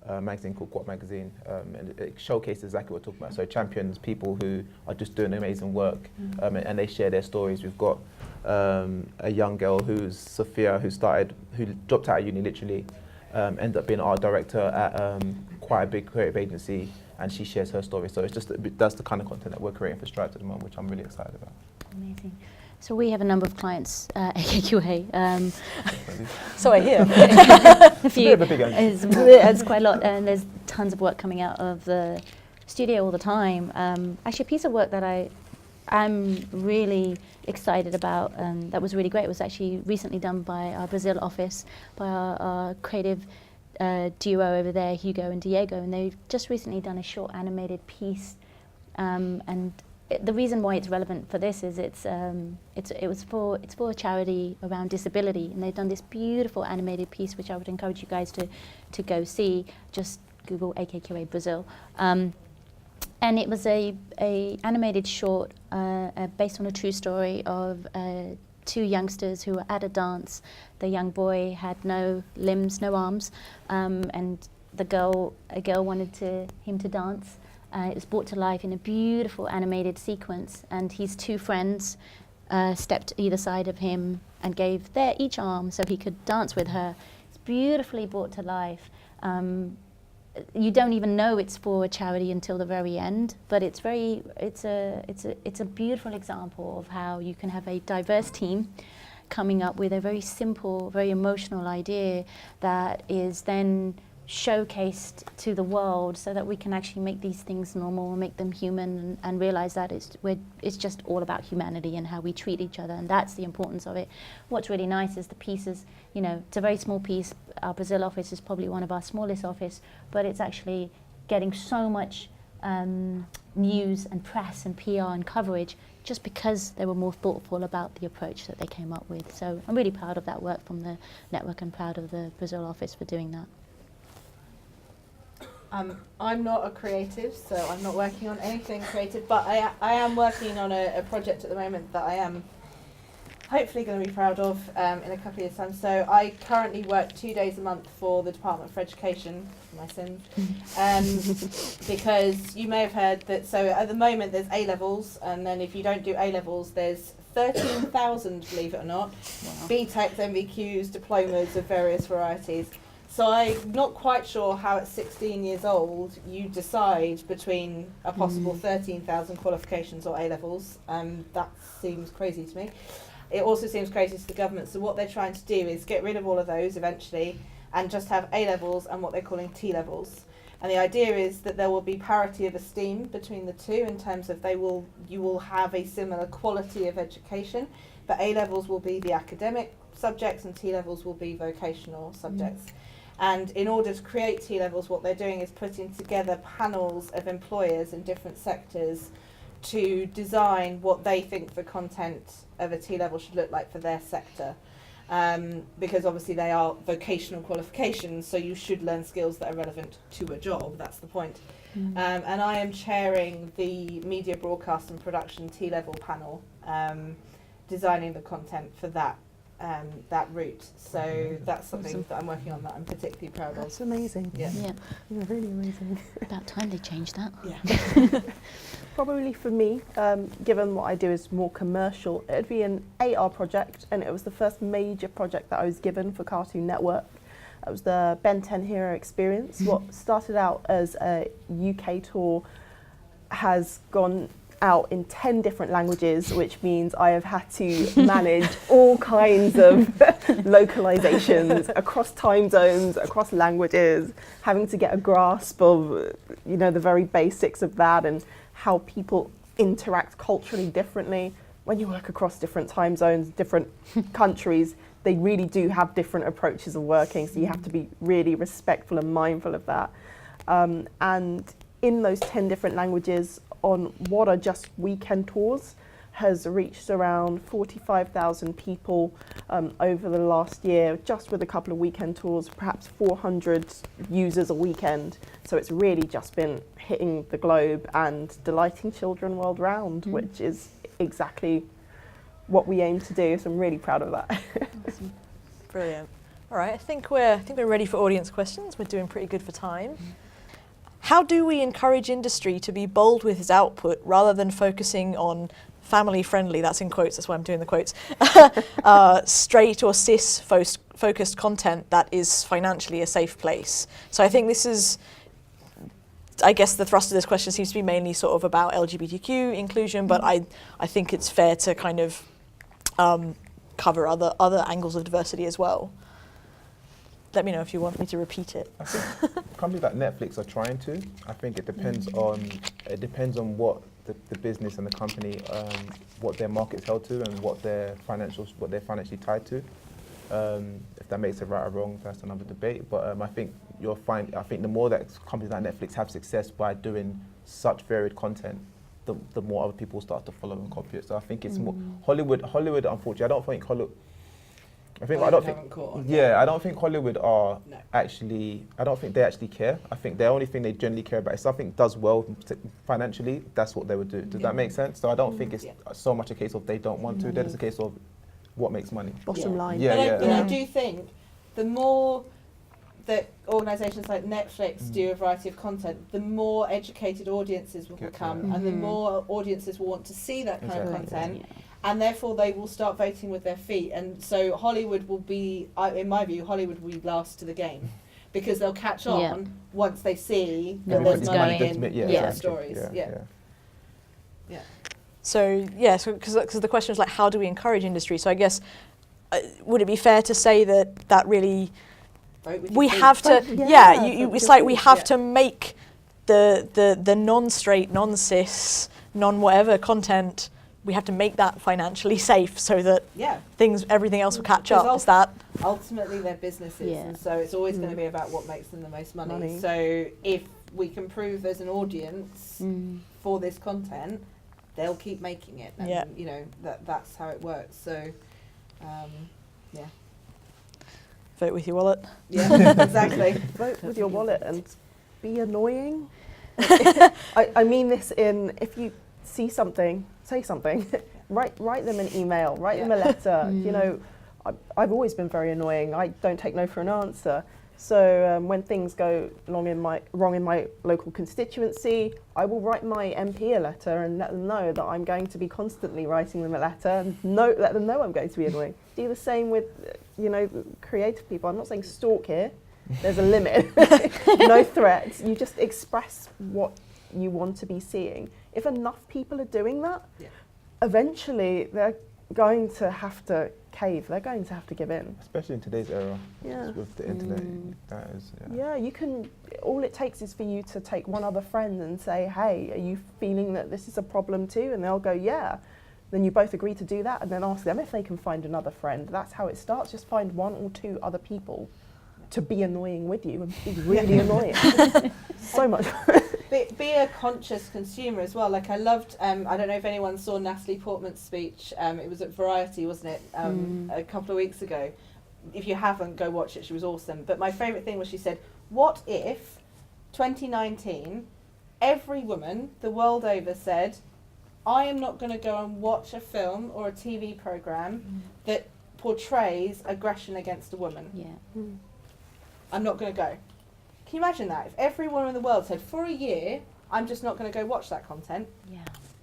a magazine called Quad Magazine, and it showcases exactly what we're talking about. So champions, people who are just doing amazing work, and they share their stories. We've got a young girl who's Sophia, who dropped out of uni literally, ended up being art director at quite a big creative agency, and she shares her story. So that's the kind of content that we're creating for Stripes at the moment, which I'm really excited about. Amazing. So we have a number of clients, AKQA. So I hear. A few. Bit of a big end. It's quite a lot, and there's tons of work coming out of the studio all the time. Actually, a piece of work that I'm really excited about, that was really great, was actually recently done by our Brazil office, by our creative duo over there, Hugo and Diego, and they've just recently done a short animated piece, and the reason why it's relevant for this is it's for a charity around disability, and they've done this beautiful animated piece, which I would encourage you guys to go see. Just Google AKQA Brazil, and it was a animated short based on a true story of two youngsters who were at a dance. The young boy had no limbs, no arms, and a girl wanted him to dance. It was brought to life in a beautiful animated sequence, and his two friends stepped either side of him and gave their each arm so he could dance with her. It's beautifully brought to life. You don't even know it's for a charity until the very end, but it's a beautiful example of how you can have a diverse team coming up with a very simple, very emotional idea that is then showcased to the world, so that we can actually make these things normal and make them human, and realize that it's just all about humanity and how we treat each other, and that's the importance of it. What's really nice is the pieces, it's a very small piece. Our Brazil office is probably one of our smallest office, but it's actually getting so much news and press and PR and coverage just because they were more thoughtful about the approach that they came up with. So I'm really proud of that work from the network and proud of the Brazil office for doing that. I'm not a creative, so I'm not working on anything creative, but I am working on a project at the moment that I am hopefully going to be proud of in a couple of years' time. So I currently work 2 days a month for the Department for Education, my sins, because you may have heard that, so at the moment there's A-levels, and then if you don't do A-levels there's 13,000, believe it or not, BTECs, MVQs, diplomas of various varieties. So I'm not quite sure how at 16 years old you decide between a possible 13,000 qualifications or A-levels. That seems crazy to me. It also seems crazy to the government. So what they're trying to do is get rid of all of those eventually and just have A-levels and what they're calling T-levels. And the idea is that there will be parity of esteem between the two, in terms of you will have a similar quality of education, but A-levels will be the academic subjects and T-levels will be vocational subjects. And in order to create T-levels, what they're doing is putting together panels of employers in different sectors to design what they think the content of a T-level should look like for their sector. Because obviously they are vocational qualifications, so you should learn skills that are relevant to a job, that's the point. And I am chairing the Media, Broadcast and Production T-level panel, designing the content for that route. So that's something that I'm working on that I'm particularly proud of. That's amazing. Yeah. You're really amazing. About time they changed that. Yeah. Probably for me, given what I do is more commercial, it'd be an AR project, and it was the first major project that I was given for Cartoon Network. It was the Ben 10 Hero Experience. What started out as a UK tour has gone out in 10 different languages, which means I have had to manage all kinds of localizations across time zones, across languages, having to get a grasp of, the very basics of that and how people interact culturally differently. When you work across different time zones, different countries, they really do have different approaches of working, so you have to be really respectful and mindful of that. And in those 10 different languages, on what are just weekend tours, has reached around 45,000 people over the last year, just with a couple of weekend tours, perhaps 400 users a weekend. So it's really just been hitting the globe and delighting children world round, which is exactly what we aim to do. So I'm really proud of that. Awesome. Brilliant. All right, I think we're ready for audience questions. We're doing pretty good for time. How do we encourage industry to be bold with its output rather than focusing on family-friendly, that's in quotes, that's why I'm doing the quotes, straight or cis-focused content that is financially a safe place? So I think this is, I guess the thrust of this question seems to be mainly sort of about LGBTQ inclusion, but I think it's fair to kind of cover other angles of diversity as well. Let me know if you want me to repeat it. I think companies like Netflix are trying to. I think it depends on what the business and the company, what their market's held to and what they're financially tied to. If that makes it right or wrong, that's another debate. But I think the more that companies like Netflix have success by doing such varied content, the more other people start to follow and copy it. So I think it's more Hollywood. Unfortunately, I don't think Hollywood. I don't think Hollywood are actually. I don't think they actually care. I think the only thing they generally care about is something does well financially. That's what they would do. Does that make sense? So I don't think it's so much a case of they don't want to. Then it's a case of what makes money. Bottom line. And I do think the more that organisations like Netflix do a variety of content, the more educated audiences will become, and the more audiences will want to see that kind of content. Yeah. And therefore they will start voting with their feet. And so Hollywood will be, in my view, Hollywood will be last to the game. Because they'll catch on once they see that there's money in stories. So, because the question was like, how do we encourage industry? So I guess, would it be fair to say that really, we have to, it's like we have to make the non-straight, non-cis, non-whatever content, we have to make that financially safe so that everything else will catch up. Is that ultimately their businesses, and so it's always going to be about what makes them the most money. So if we can prove there's an audience for this content, they'll keep making it, and you know that's how it works. So vote with your wallet. Yeah, exactly. Vote with your wallet and be annoying. I mean this in, if you see something, say something. Write them an email, write them a letter. You know, I've always been very annoying. I don't take no for an answer. So when things go wrong in my local constituency, I will write my MP a letter and let them know that I'm going to be constantly writing them a letter and let them know I'm going to be annoying. Do the same with, creative people. I'm not saying stalk here. There's a limit. No threats. You just express what you want to be seeing. If enough people are doing that, eventually they're going to have to cave. They're going to have to give in. Especially in today's era, with the internet. That is, you can. All it takes is for you to take one other friend and say, "Hey, are you feeling that this is a problem too?" And they'll go, "Yeah." Then you both agree to do that, and then ask them if they can find another friend. That's how it starts. Just find one or two other people to be annoying with you and be really annoying. So much. Be a conscious consumer as well. Like I loved, I don't know if anyone saw Natalie Portman's speech. It was at Variety, wasn't it, a couple of weeks ago. If you haven't, go watch it. She was awesome. But my favourite thing was she said, what if 2019, every woman the world over said, I am not going to go and watch a film or a TV programme that portrays aggression against a woman. Yeah. I'm not going to go. Can you imagine that? If every woman in the world said, for a year, I'm just not going to go watch that content,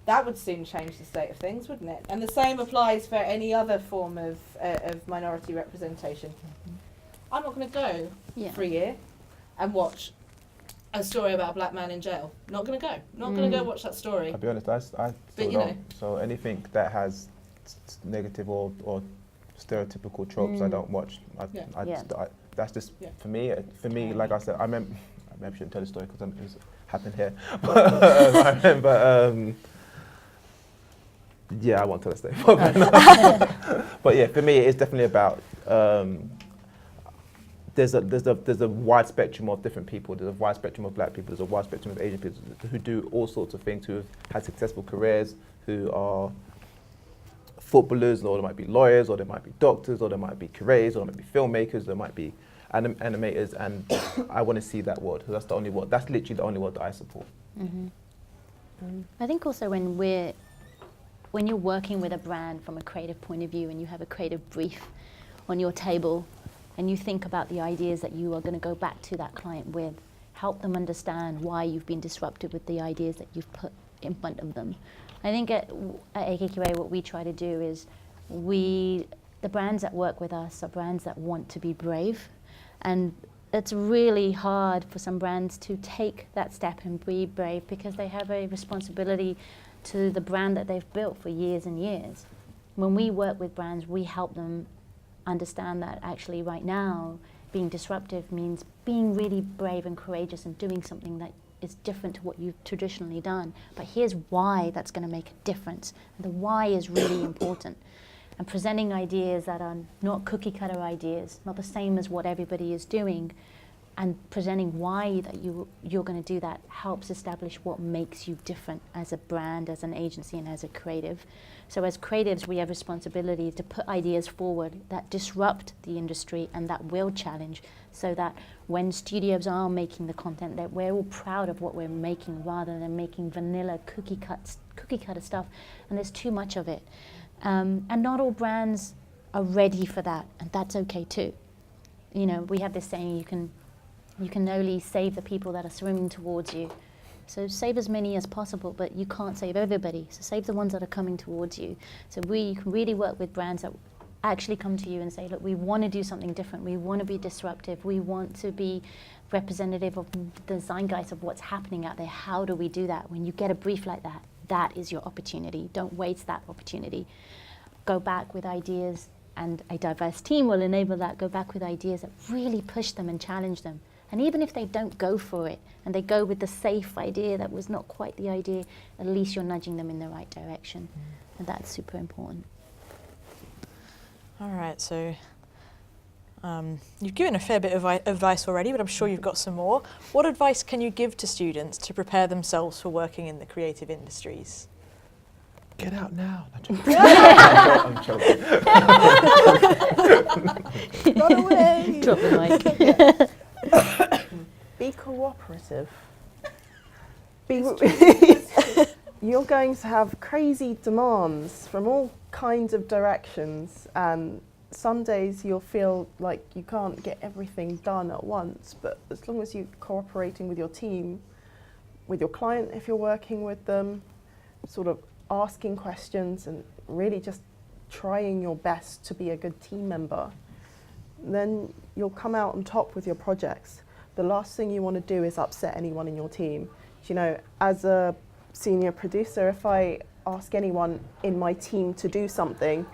that would soon change the state of things, wouldn't it? And the same applies for any other form of minority representation. I'm not going to go for a year and watch a story about a black man in jail. Not going to go. Not going to go watch that story. I'll be honest, I still don't. So anything that has negative or stereotypical tropes, I don't watch. That's just for me. For me, like I said, I maybe shouldn't tell the story because it happened here. But I remember. I won't tell the story. But yeah, for me, it's definitely about. There's a wide spectrum of different people. There's a wide spectrum of black people. There's a wide spectrum of Asian people who do all sorts of things, who have had successful careers, who are footballers, or there might be lawyers, or there might be doctors, or there might be curators, or there might be filmmakers, there might be animators, and I want to see that world. That's the only world. That's literally the only world that I support. I think also when you're working with a brand from a creative point of view and you have a creative brief on your table and you think about the ideas that you are going to go back to that client with, help them understand why you've been disrupted with the ideas that you've put in front of them. I think at AKQA what we try to do is the brands that work with us are brands that want to be brave, and it's really hard for some brands to take that step and be brave because they have a responsibility to the brand that they've built for years and years. When we work with brands, we help them understand that actually right now being disruptive means being really brave and courageous and doing something that is different to what you've traditionally done. But here's why that's going to make a difference. And the why is really important. And presenting ideas that are not cookie cutter ideas, not the same as what everybody is doing, and presenting why that you're going to do that helps establish what makes you different as a brand, as an agency, and as a creative. So as creatives, we have responsibility to put ideas forward that disrupt the industry and that will challenge, so that when studios are making the content, that we're all proud of what we're making rather than making vanilla cookie cutter stuff, and there's too much of it. And not all brands are ready for that, and that's okay too. You know, we have this saying, you can only save the people that are swimming towards you. So save as many as possible, but you can't save everybody. So save the ones that are coming towards you. So you can really work with brands that actually come to you and say, look, we want to do something different. We want to be disruptive. We want to be representative of the zeitgeist of what's happening out there. How do we do that? When you get a brief like that, that is your opportunity. Don't waste that opportunity. Go back with ideas, and a diverse team will enable that. Go back with ideas that really push them and challenge them. And even if they don't go for it and they go with the safe idea that was not quite the idea, at least you're nudging them in the right direction. And that's super important. All right, so you've given a fair bit of advice already, but I'm sure you've got some more. What advice can you give to students to prepare themselves for working in the creative industries? Get out now. I'm joking. Run away! Drop the mic. Be cooperative. You're going to have crazy demands from all kinds of directions, and some days you'll feel like you can't get everything done at once, but as long as you're cooperating with your team, with your client if you're working with them, sort of asking questions and really just trying your best to be a good team member, then you'll come out on top with your projects. The last thing you want to do is upset anyone in your team. You know, as a senior producer, if I ask anyone in my team to do something,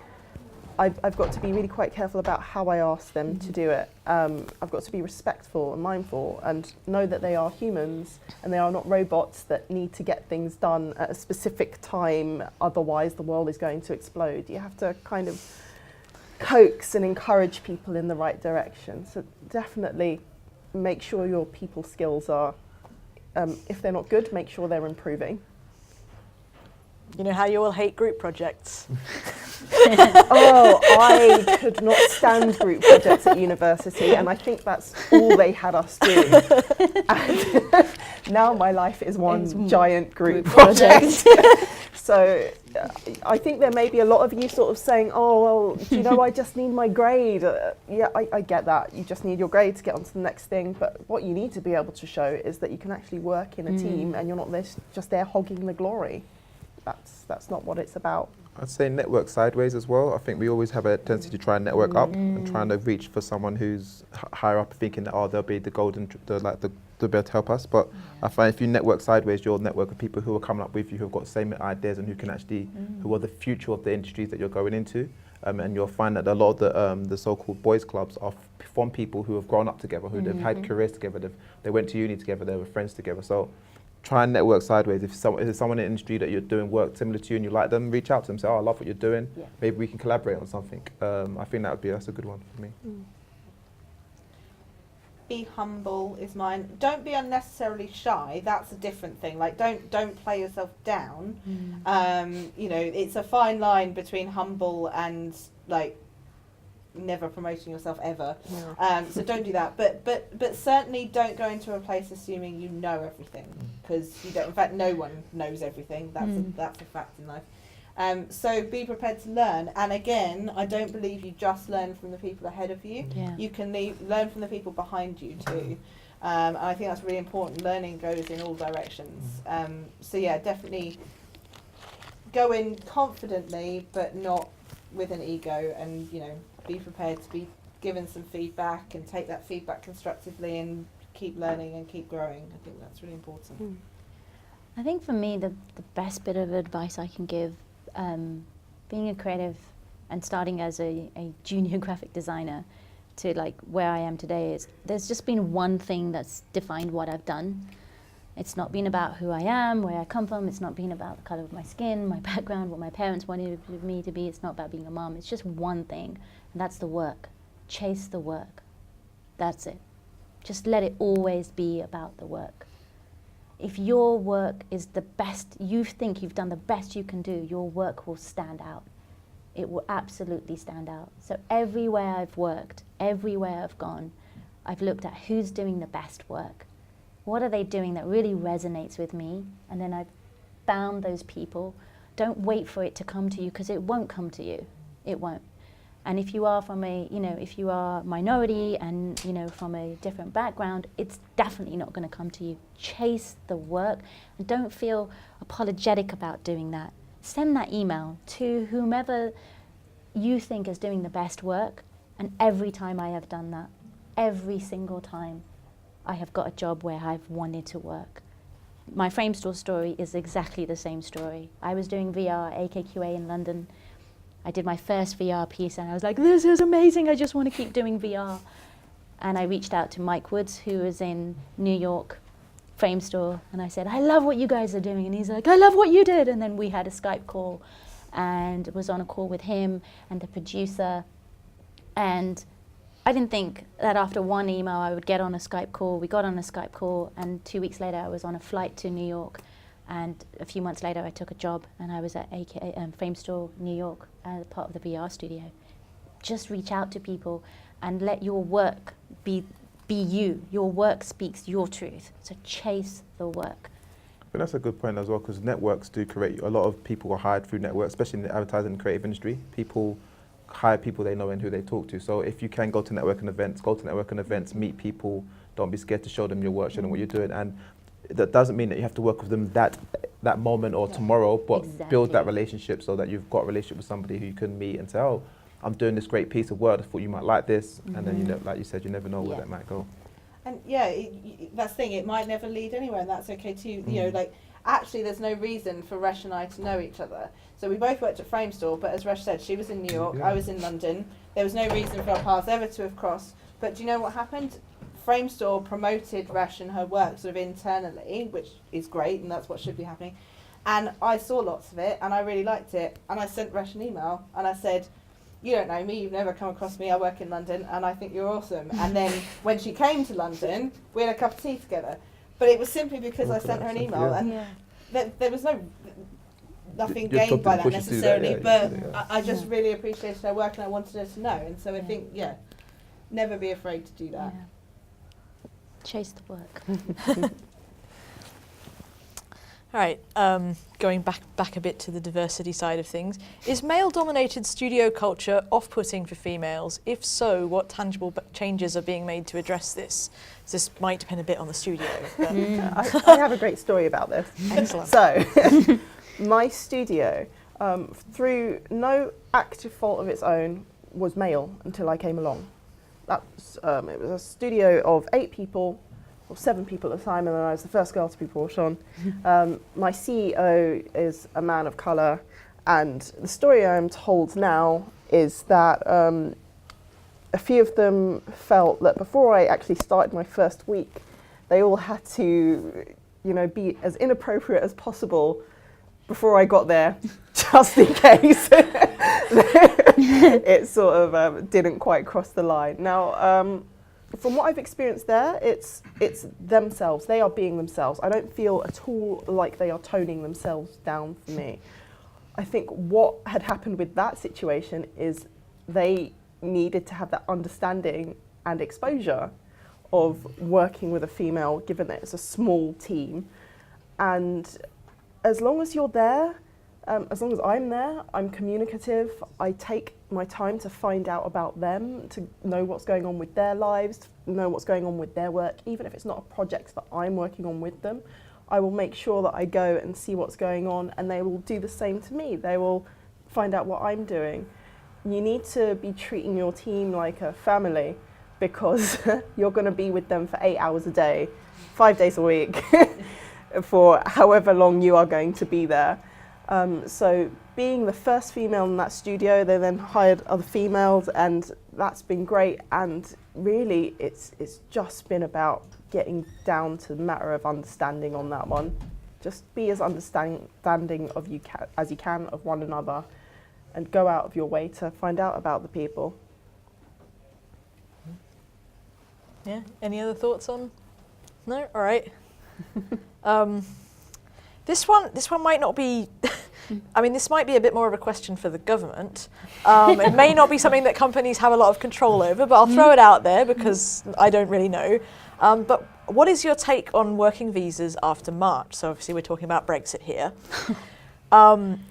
I've got to be really quite careful about how I ask them to do it. I've got to be respectful and mindful and know that they are humans and they are not robots that need to get things done at a specific time, otherwise the world is going to explode. You have to kind of coax and encourage people in the right direction. So definitely make sure your people skills are, if they're not good, make sure they're improving. You know how you all hate group projects? Oh, I could not stand group projects at university, and I think that's all they had us do. And now my life is one giant group project. So I think there may be a lot of you sort of saying, oh, well, do you know, I just need my grade. Yeah, I get that. You just need your grade to get on to the next thing. But what you need to be able to show is that you can actually work in a team and you're not just there hogging the glory. That's not what it's about. I'd say network sideways as well. I think we always have a tendency to try and network up and trying to reach for someone who's higher up, thinking that they'll be the golden, they'll be able to help us. But I find if you network sideways, you'll network with people who are coming up with you, who've got the same ideas and who can actually, who are the future of the industries that you're going into. And you'll find that a lot of the so-called boys clubs are from people who have grown up together, who they've had careers together, they went to uni together, they were friends together. So try and network sideways. If there's someone in the industry that you're doing work similar to you and you like them, reach out to them, say, oh, I love what you're doing. Yeah. Maybe we can collaborate on something. I think that's a good one for me. be humble is mine. Don't be unnecessarily shy. That's a different thing. Like, don't play yourself down. You know, it's a fine line between humble and like never promoting yourself ever. So don't do that. But certainly don't go into a place assuming you know everything, because you don't. In fact, no one knows everything. That's a fact in life. So be prepared to learn. And again, I don't believe you just learn from the people ahead of you. You can learn from the people behind you too. And I think that's really important. Learning goes in all directions. So yeah, definitely go in confidently, but not with an ego, and you know, be prepared to be given some feedback and take that feedback constructively and keep learning and keep growing. I think that's really important. I think for me, the best bit of advice I can give, being a creative and starting as a junior graphic designer to like where I am today, is there's just been one thing that's defined what I've done. It's not been about who I am, where I come from. It's not been about the color of my skin, my background, what my parents wanted me to be. It's not about being a mom. It's just one thing, and that's the work. Chase the work. That's it. Just let it always be about the work. If your work is the best, you think you've done the best you can do, your work will stand out. It will absolutely stand out. So everywhere I've worked, everywhere I've gone, I've looked at who's doing the best work. What are they doing that really resonates with me? And then I've found those people. Don't wait for it to come to you, because it won't come to you. It won't. And if you are from a, you know, if you are minority and, you know, from a different background, it's definitely not going to come to you. Chase the work, and don't feel apologetic about doing that. Send that email to whomever you think is doing the best work. And every time I have done that, every single time, I have got a job where I've wanted to work. My frame store story is exactly the same story. I was doing VR at AKQA in London. I did my first VR piece and I was like, this is amazing, I just want to keep doing VR. And I reached out to Mike Woods, who was in New York frame store, and I said, I love what you guys are doing. And he's like, I love what you did. And then we had a Skype call and was on a call with him and the producer. And I didn't think that after one email I would get on a Skype call. We got on a Skype call, and 2 weeks later I was on a flight to New York. And a few months later I took a job, and I was at Frame Store New York as part of the VR studio. Just reach out to people and let your work be you. Your work speaks your truth. So chase the work. I think that's a good point as well, because networks do create, a lot of people are hired through networks, especially in the advertising and creative industry. People hire people they know and who they talk to. So if you can go to networking events, meet people, don't be scared to show them your work, show them what you're doing. And that doesn't mean that you have to work with them that moment or tomorrow, but build that relationship so that you've got a relationship with somebody who you can meet and say, oh, I'm doing this great piece of work, I thought you might like this. And then, you know, like you said, you never know where that might go. And yeah, that's the thing, it might never lead anywhere, and that's okay too. You know, like, actually there's no reason for Resh and I to know each other. So we both worked at Frame Store, but as Resh said, she was in New York, I was in London. There was no reason for our paths ever to have crossed. But do you know what happened? Frame Store promoted Resh and her work sort of internally, which is great, and that's what should be happening. And I saw lots of it, and I really liked it. And I sent Resh an email, and I said, you don't know me, you've never come across me, I work in London, and I think you're awesome. And then when she came to London, we had a cup of tea together. But it was simply because I sent her an email, and there was nothing gained by that necessarily, but I just really appreciated her work, and I wanted her to know. And so I think, never be afraid to do that. Yeah. Chase the work. All right, going back a bit to the diversity side of things. Is male-dominated studio culture off-putting for females? If so, what tangible changes are being made to address this? This might depend a bit on the studio. But I have a great story about this. Excellent. So, my studio, through no active fault of its own, was male until I came along. That's, it was a studio of 8 people, or 7 people at the time, and I was the first girl to be brought on. My CEO is a man of colour, and the story I'm told now is that a few of them felt that before I actually started my first week, they all had to, you know, be as inappropriate as possible before I got there, just in case it sort of didn't quite cross the line. Now, from what I've experienced there, it's themselves. They are being themselves. I don't feel at all like they are toning themselves down for me. I think what had happened with that situation is they needed to have that understanding and exposure of working with a female, given that it's a small team. And as long as you're there, as long as I'm there, I'm communicative, I take my time to find out about them, to know what's going on with their lives, to know what's going on with their work, even if it's not a project that I'm working on with them. I will make sure that I go and see what's going on, and they will do the same to me. They will find out what I'm doing. You need to be treating your team like a family, because you're going to be with them for 8 hours a day, 5 days a week, for however long you are going to be there. So being the first female in that studio, they then hired other females, and that's been great. And really, it's just been about getting down to the matter of understanding on that one. Just be as understanding of as you can of one another, and go out of your way to find out about the people. Yeah. Any other thoughts on? No. All right. This one might not be. I mean, this might be a bit more of a question for the government. It may not be something that companies have a lot of control over, but I'll throw it out there because I don't really know. But what is your take on working visas after March? So obviously we're talking about Brexit here.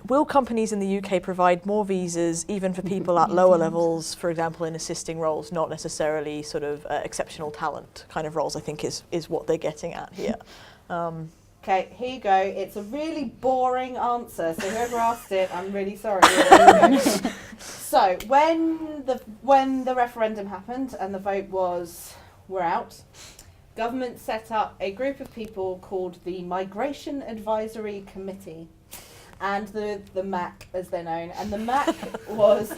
Will companies in the UK provide more visas even for people at lower levels, for example, in assisting roles, not necessarily sort of exceptional talent kind of roles, I think is what they're getting at here. Okay, here you go. It's a really boring answer, so whoever asked it, I'm really sorry. So when the referendum happened and the vote was we're out, government set up a group of people called the Migration Advisory Committee, and the MAC, as they're known. And the MAC was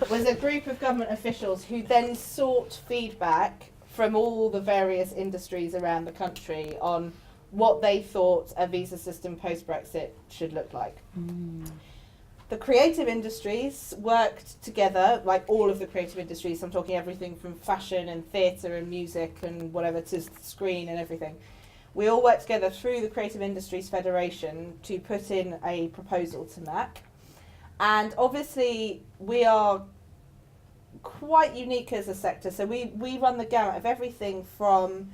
was a group of government officials who then sought feedback from all the various industries around the country on what they thought a visa system post-Brexit should look like. The creative industries worked together, like all of the creative industries, I'm talking everything from fashion and theatre and music and whatever to screen and everything. We all worked together through the Creative Industries Federation to put in a proposal to MAC. And obviously we are quite unique as a sector, so we run the gamut of everything from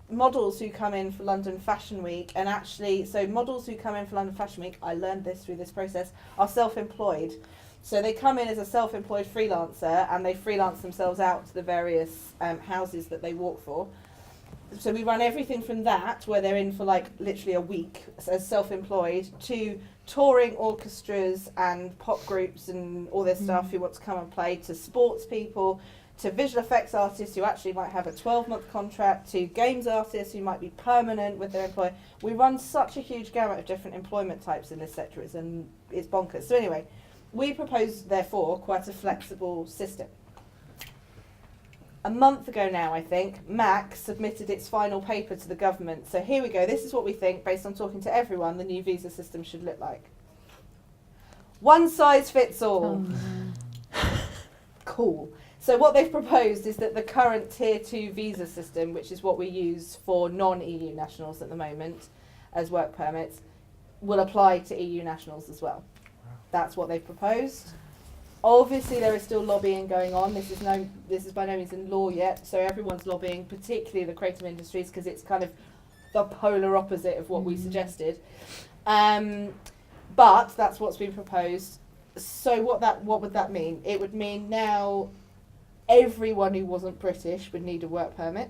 models who come in for London Fashion Week, and actually, so models who come in for London Fashion Week, I learned this through this process, are self-employed. So they come in as a self-employed freelancer and they freelance themselves out to the various houses that they walk for. So we run everything from that, where they're in for like literally a week as self-employed, to touring orchestras and pop groups and all this stuff who want to come and play, to sports people, to visual effects artists who actually might have a 12-month contract, to games artists who might be permanent with their employer. We run such a huge gamut of different employment types in this sector, it's bonkers. So anyway, we propose, therefore, quite a flexible system. A month ago now, I think, MAC submitted its final paper to the government. So here we go, this is what we think, based on talking to everyone, the new visa system should look like. One size fits all. Cool. So what they've proposed is that the current Tier 2 visa system, which is what we use for non-EU nationals at the moment as work permits, will apply to EU nationals as well. That's what they've proposed. Obviously there is still lobbying going on. This is by no means in law yet, so everyone's lobbying, particularly the creative industries, because it's kind of the polar opposite of what we suggested. But that's what's been proposed. So what would that mean? It would mean now everyone who wasn't British would need a work permit.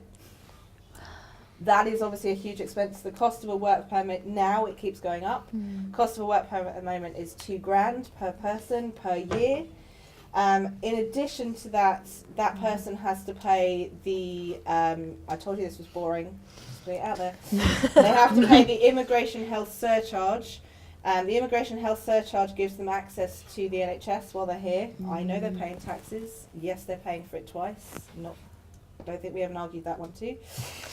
That is obviously a huge expense. The cost of a work permit now, it keeps going up. Cost of a work permit at the moment is £2,000 per person per year. In addition to that, that person has to pay the, I told you this was boring, just putting it out there. They have to pay the immigration health surcharge. The immigration health surcharge gives them access to the NHS while they're here. I know they're paying taxes. Yes, they're paying for it twice. I don't think we haven't argued that one too.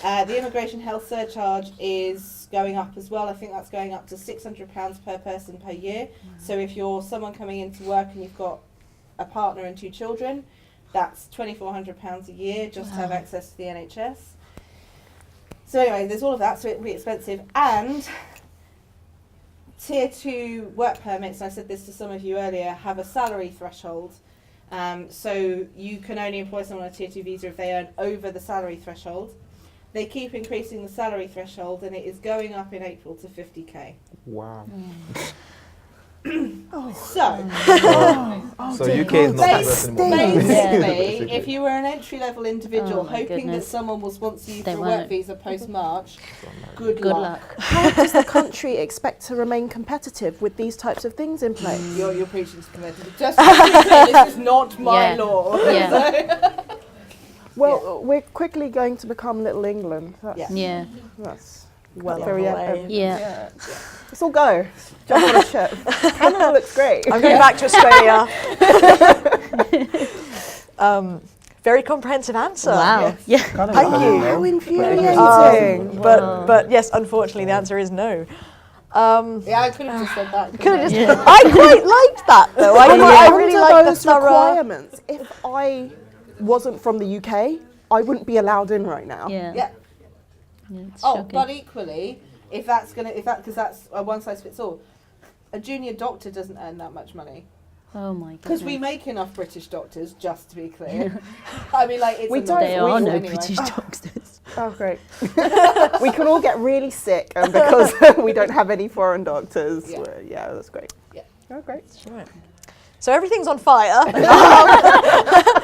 The immigration health surcharge is going up as well. I think that's going up to £600 per person per year. So if you're someone coming into work and you've got a partner and 2 children, That's £2,400 a year just to have access to the NHS. So anyway, there's all of that, so it will be expensive. And Tier 2 work permits, and I said this to some of you earlier, have a salary threshold. So you can only employ someone on a Tier 2 visa if they earn over the salary threshold. They keep increasing the salary threshold, and it is going up in April to 50k. Wow. So UK is not diverse anymore. basically, if you were an entry-level individual Oh my hoping goodness. that someone will sponsor you They for a work won't. visa post-March, good Good luck. luck. How does the country expect to remain competitive with these types of things in place? You're preaching to competitive. Just to be clear, this is not my Yeah. law. Yeah. Well, we're quickly going to become Little England. That's, Yeah. that's Well very on the way. Yeah. Let's all go. Jump on a ship. Canada looks great. I'm going back to Australia. Very comprehensive answer. Wow. Yeah. Thank you. How infuriating. But yes, unfortunately, the answer is no. Yeah, I could have just said that. Could have couldn't just. I quite liked that though. I really Under like the those thorough. requirements, if I wasn't from the UK, I wouldn't be allowed in right now. Yeah. I? Yeah. Yeah, it's Oh, shocking. but equally, because that's a one size fits all. A junior doctor doesn't earn that much money Oh my because goodness. we make enough British doctors. Just to be clear, I mean, like it's We a don't- There are no anyway. British doctors. Oh, great. We can all get really sick because we don't have any foreign doctors. Yeah. Yeah, that's great. Yeah. Oh, great. Right. So everything's on fire.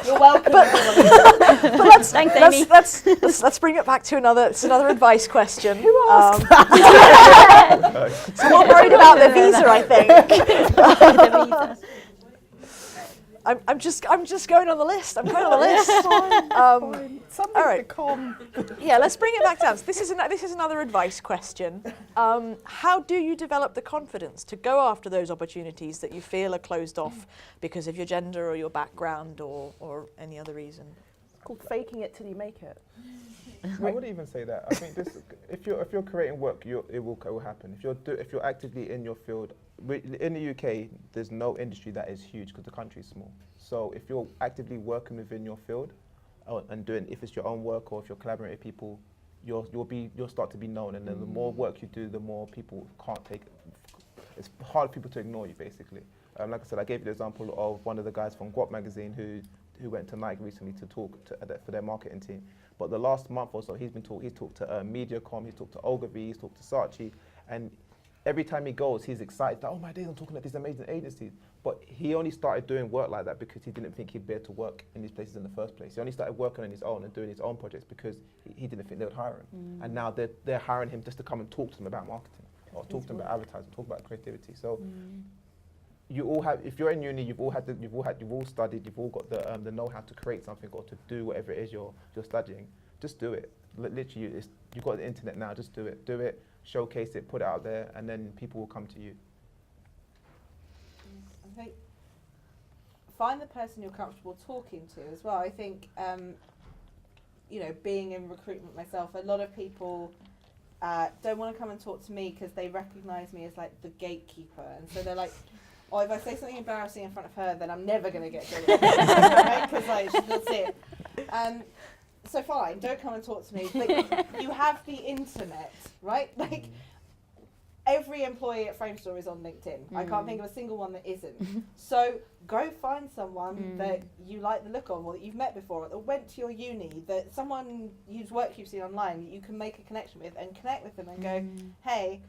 You're welcome. Thanks, Amy. Let's bring it back to another advice question. Who asked Someone worried about the visa, I think. I'm just going on the list. I'm going on the list. Something all right. to calm. Yeah, let's bring it back down. So this is another advice question. How do you develop the confidence to go after those opportunities that you feel are closed off because of your gender or your background or any other reason? It's called faking it till you make it. I wouldn't even say that. I think this, if you're creating work, it will happen. If you're actively in your field, in the UK, there's no industry that is huge because the country is small. So if you're actively working within your field and doing, if it's your own work or if you're collaborating with people, you'll start to be known. And then the more work you do, the more people can't take. It's hard for people to ignore you, basically. Like I said, I gave you the example of one of the guys from Guap magazine who went to Nike recently to talk for their marketing team. But the last month or so, he's talked to Mediocre, he's talked to Ogilvy, he's talked to Saatchi, and every time he goes, he's excited. Oh my days, I'm talking to these amazing agencies. But he only started doing work like that because he didn't think he'd be able to work in these places in the first place. He only started working on his own and doing his own projects because he didn't think they would hire him. And now they're hiring him just to come and talk to them about marketing or talk to them about advertising, talk about creativity. So you all have, if you're in uni, you've all studied, you've all got the know-how to create something or to do whatever it is you're studying. Just do it. Literally, you've got the internet now. Just do it. Showcase it, put it out there, and then people will come to you. I think find the person you're comfortable talking to as well. I think, being in recruitment myself, a lot of people don't want to come and talk to me because they recognise me as like the gatekeeper, and so they're like, oh, if I say something embarrassing in front of her, then I'm never going to get good at it, right? Because like she'll see it. So fine, don't come and talk to me. Like, you have the internet, right? Like every employee at Framestore is on LinkedIn. I can't think of a single one that isn't. So go find someone that you like the look of, or that you've met before, or that went to your uni, that someone whose work you've seen online that you can make a connection with, and connect with them and go, hey,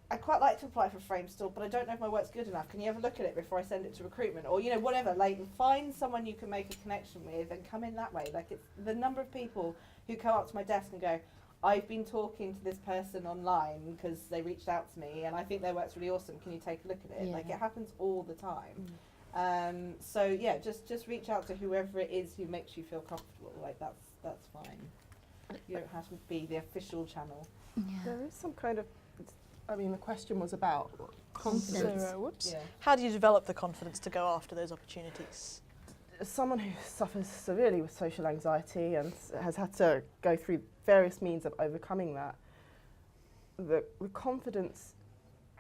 I'd quite like to apply for Framestore, but I don't know if my work's good enough. Can you have a look at it before I send it to recruitment? Or, whatever, like find someone you can make a connection with and come in that way. Like it's the number of people who come up to my desk and go, I've been talking to this person online because they reached out to me and I think their work's really awesome. Can you take a look at it? Yeah. Like it happens all the time. So yeah, just reach out to whoever it is who makes you feel comfortable. Like that's fine. You don't have to be the official channel. There is some kind of, the question was about confidence. So, whoops. Yeah. How do you develop the confidence to go after those opportunities? As someone who suffers severely with social anxiety and has had to go through various means of overcoming that, the confidence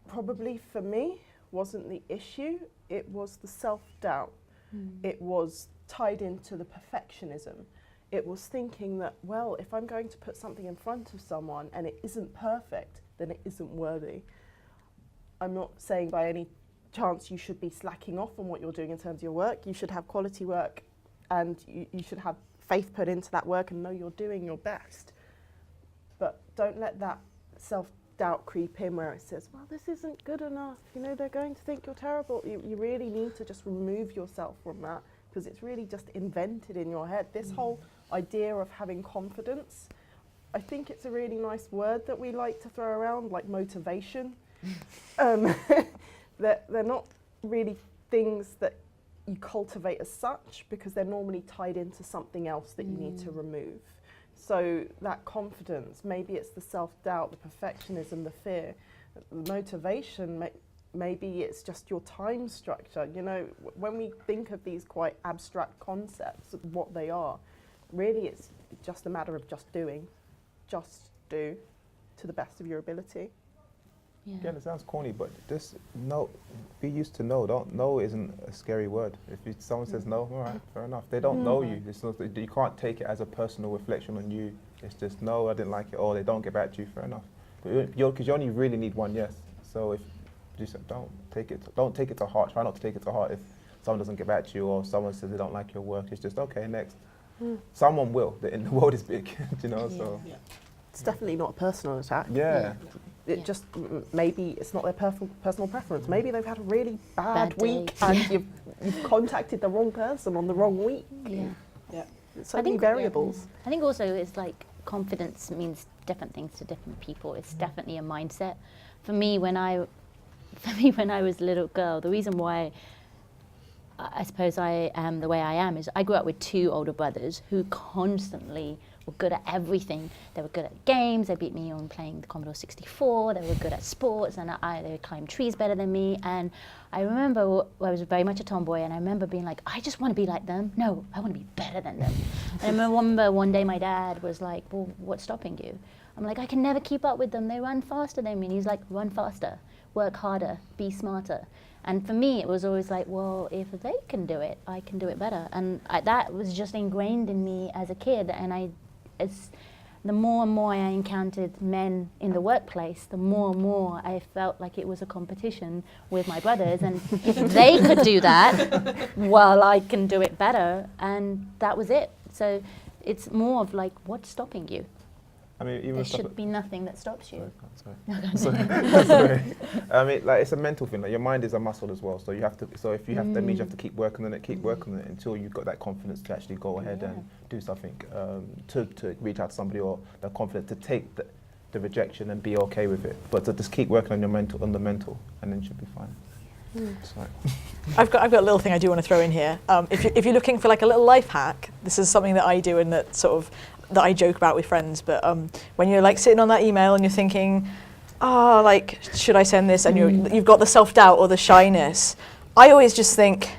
probably for me wasn't the issue, it was the self-doubt. It was tied into the perfectionism. It was thinking that, well, if I'm going to put something in front of someone and it isn't perfect, then it isn't worthy. I'm not saying by any chance you should be slacking off on what you're doing in terms of your work. You should have quality work, and you should have faith put into that work and know you're doing your best. But don't let that self-doubt creep in where it says, well, this isn't good enough. You know, they're going to think you're terrible. You really need to just remove yourself from that, because it's really just invented in your head. This whole idea of having confidence, I think it's a really nice word that we like to throw around, like motivation. They're not really things that you cultivate as such, because they're normally tied into something else that you need to remove. So that confidence, maybe it's the self-doubt, the perfectionism, the fear. The motivation, maybe it's just your time structure. You know, when we think of these quite abstract concepts of what they are, really it's just a matter of just doing. Just do to the best of your ability. Yeah. Again, it sounds corny, but just no. Be used to no. Don't no isn't a scary word. If someone says no, all right, fair enough. They don't know you. It's not, you can't take it as a personal reflection on you. It's just no, I didn't like it, or they don't get back to you. Fair enough. But because you only really need one yes. So if just don't take it to heart. Try not to take it to heart if someone doesn't get back to you, or someone says they don't like your work. It's just okay, next. Someone will. The world is big, you know. Yeah. So Yeah. It's definitely not a personal attack. yeah. It just maybe it's not their personal preference. Maybe they've had a really bad Bad week day. and you've contacted the wrong person on the wrong week. Yeah. Yeah. So I many think- variables. I think also it's like confidence means different things to different people. It's definitely a mindset. For me, when I was a little girl, the reason why I suppose I am the way I am is I grew up with two older brothers who constantly were good at everything. They were good at games. They beat me on playing the Commodore 64. They were good at sports, and they would climb trees better than me. And I remember I was very much a tomboy, and I remember being like, I just want to be like them. No, I want to be better than them. And I remember one day my dad was like, well, what's stopping you? I'm like, I can never keep up with them. They run faster than me. And he's like, run faster, work harder, be smarter. And for me, it was always like, well, if they can do it, I can do it better. And that was just ingrained in me as a kid. And the more and more I encountered men in the workplace, the more and more I felt like it was a competition with my brothers. And if they could do that, well, I can do it better. And that was it. So it's more of like, what's stopping you? I mean, even There stuff should be nothing that stops you. Sorry. I mean, like, it's a mental thing. Like, your mind is a muscle as well. So you have to. So if you have, that means you have to keep working on it, until you've got that confidence to actually go ahead and do something, to reach out to somebody, or the confidence to take the rejection and be okay with it. But to just keep working on the mental, and then you should be fine. Sorry. I've got a little thing I do want to throw in here. If you're looking for like a little life hack, this is something that I do and that I joke about with friends. But when you're like sitting on that email and you're thinking, like, should I send this? And you've got the self-doubt or the shyness. I always just think,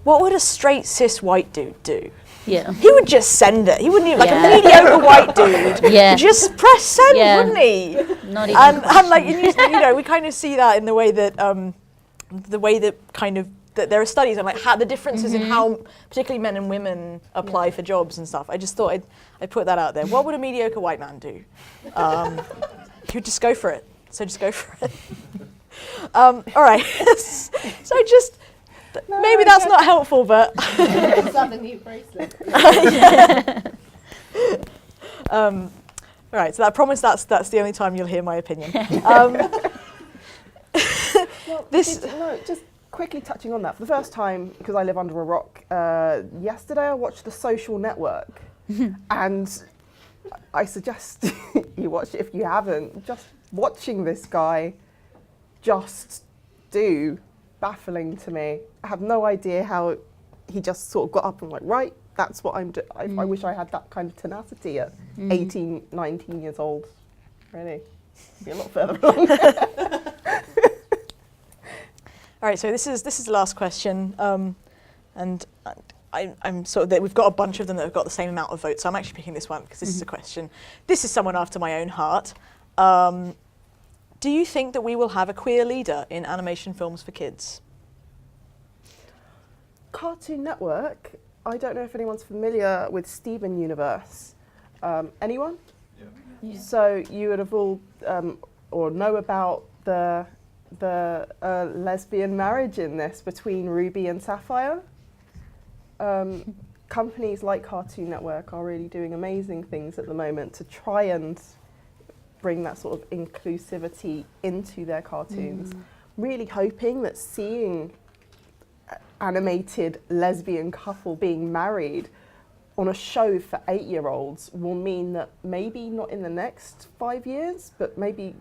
what would a straight cis white dude do? Yeah. He would just send it. He wouldn't even, like Yeah. a mediocre white dude, Yeah. just press send, Yeah. wouldn't he? Not even And like, you know, we kind of see that in the way that that there are studies on like how the differences in how particularly men and women apply for jobs and stuff. I just thought I'd put that out there. What would a mediocre white man do? He would just go for it. So just go for it. All right. So just maybe that's not helpful, but It's like the new bracelet. all right. So I promise that's the only time you'll hear my opinion. Well, This- just quickly touching on that. For the first time, because I live under a rock, yesterday I watched The Social Network. And I suggest you watch it if you haven't. Just watching this guy just do, baffling to me. I have no idea how he just sort of got up and went, right, that's what I'm doing. I wish I had that kind of tenacity at 18, 19 years old. Really. Be a lot further along. All right, so this is the last question, and I'm sort of that we've got a bunch of them that have got the same amount of votes. So I'm actually picking this one because this is a question. This is someone after my own heart. Do you think that we will have a queer leader in animation films for kids? Cartoon Network I don't know if anyone's familiar with Steven Universe. Anyone? Yeah. So you would have all or know about the lesbian marriage in this between Ruby and Sapphire. Companies like Cartoon Network are really doing amazing things at the moment to try and bring that sort of inclusivity into their cartoons. Really hoping that seeing animated lesbian couple being married on a show for 8-year-olds will mean that maybe not in the next 5 years, but maybe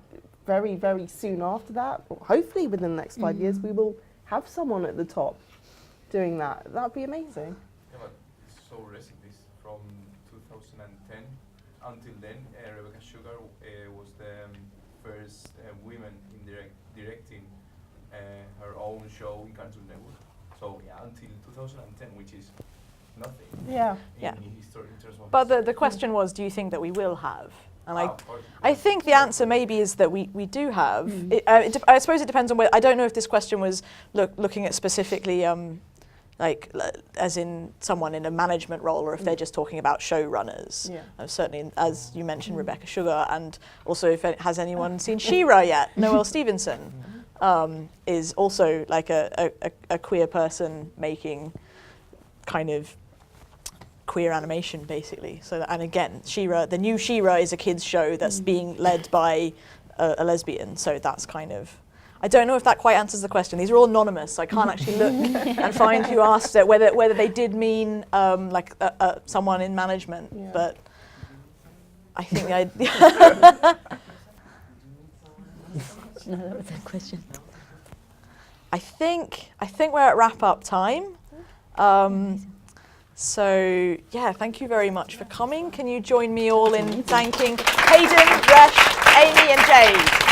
very, very soon after that, or hopefully within the next 5 years, we will have someone at the top doing that. That would be amazing. Yeah, but it's so recent. This from 2010 until then, Rebecca Sugar was the first woman in directing her own show in Cartoon Network. So yeah, until 2010, which is nothing. Yeah. In history, in terms of But history. the question was, do you think that we will have? And Of course. I think the answer maybe is that we do have. I suppose it depends on whether, I don't know if this question was looking at specifically as in someone in a management role, or if they're just talking about showrunners. Yeah. Certainly, as you mentioned, Rebecca Sugar, and also if has anyone seen She-Ra yet? Noelle Stevenson is also like a queer person making kind of queer animation, basically. So, and again, She-Ra, the new She-Ra is a kids show that's being led by a lesbian. So that's kind of, I don't know if that quite answers the question. These are all anonymous, so I can't actually look and find who asked it, whether they did mean someone in management. Yeah. But I think I. No, that was a question. I think we're at wrap-up time. So yeah, thank you very much for coming. Can you join me all in thanking Haydn, Resh, Amy and Jade?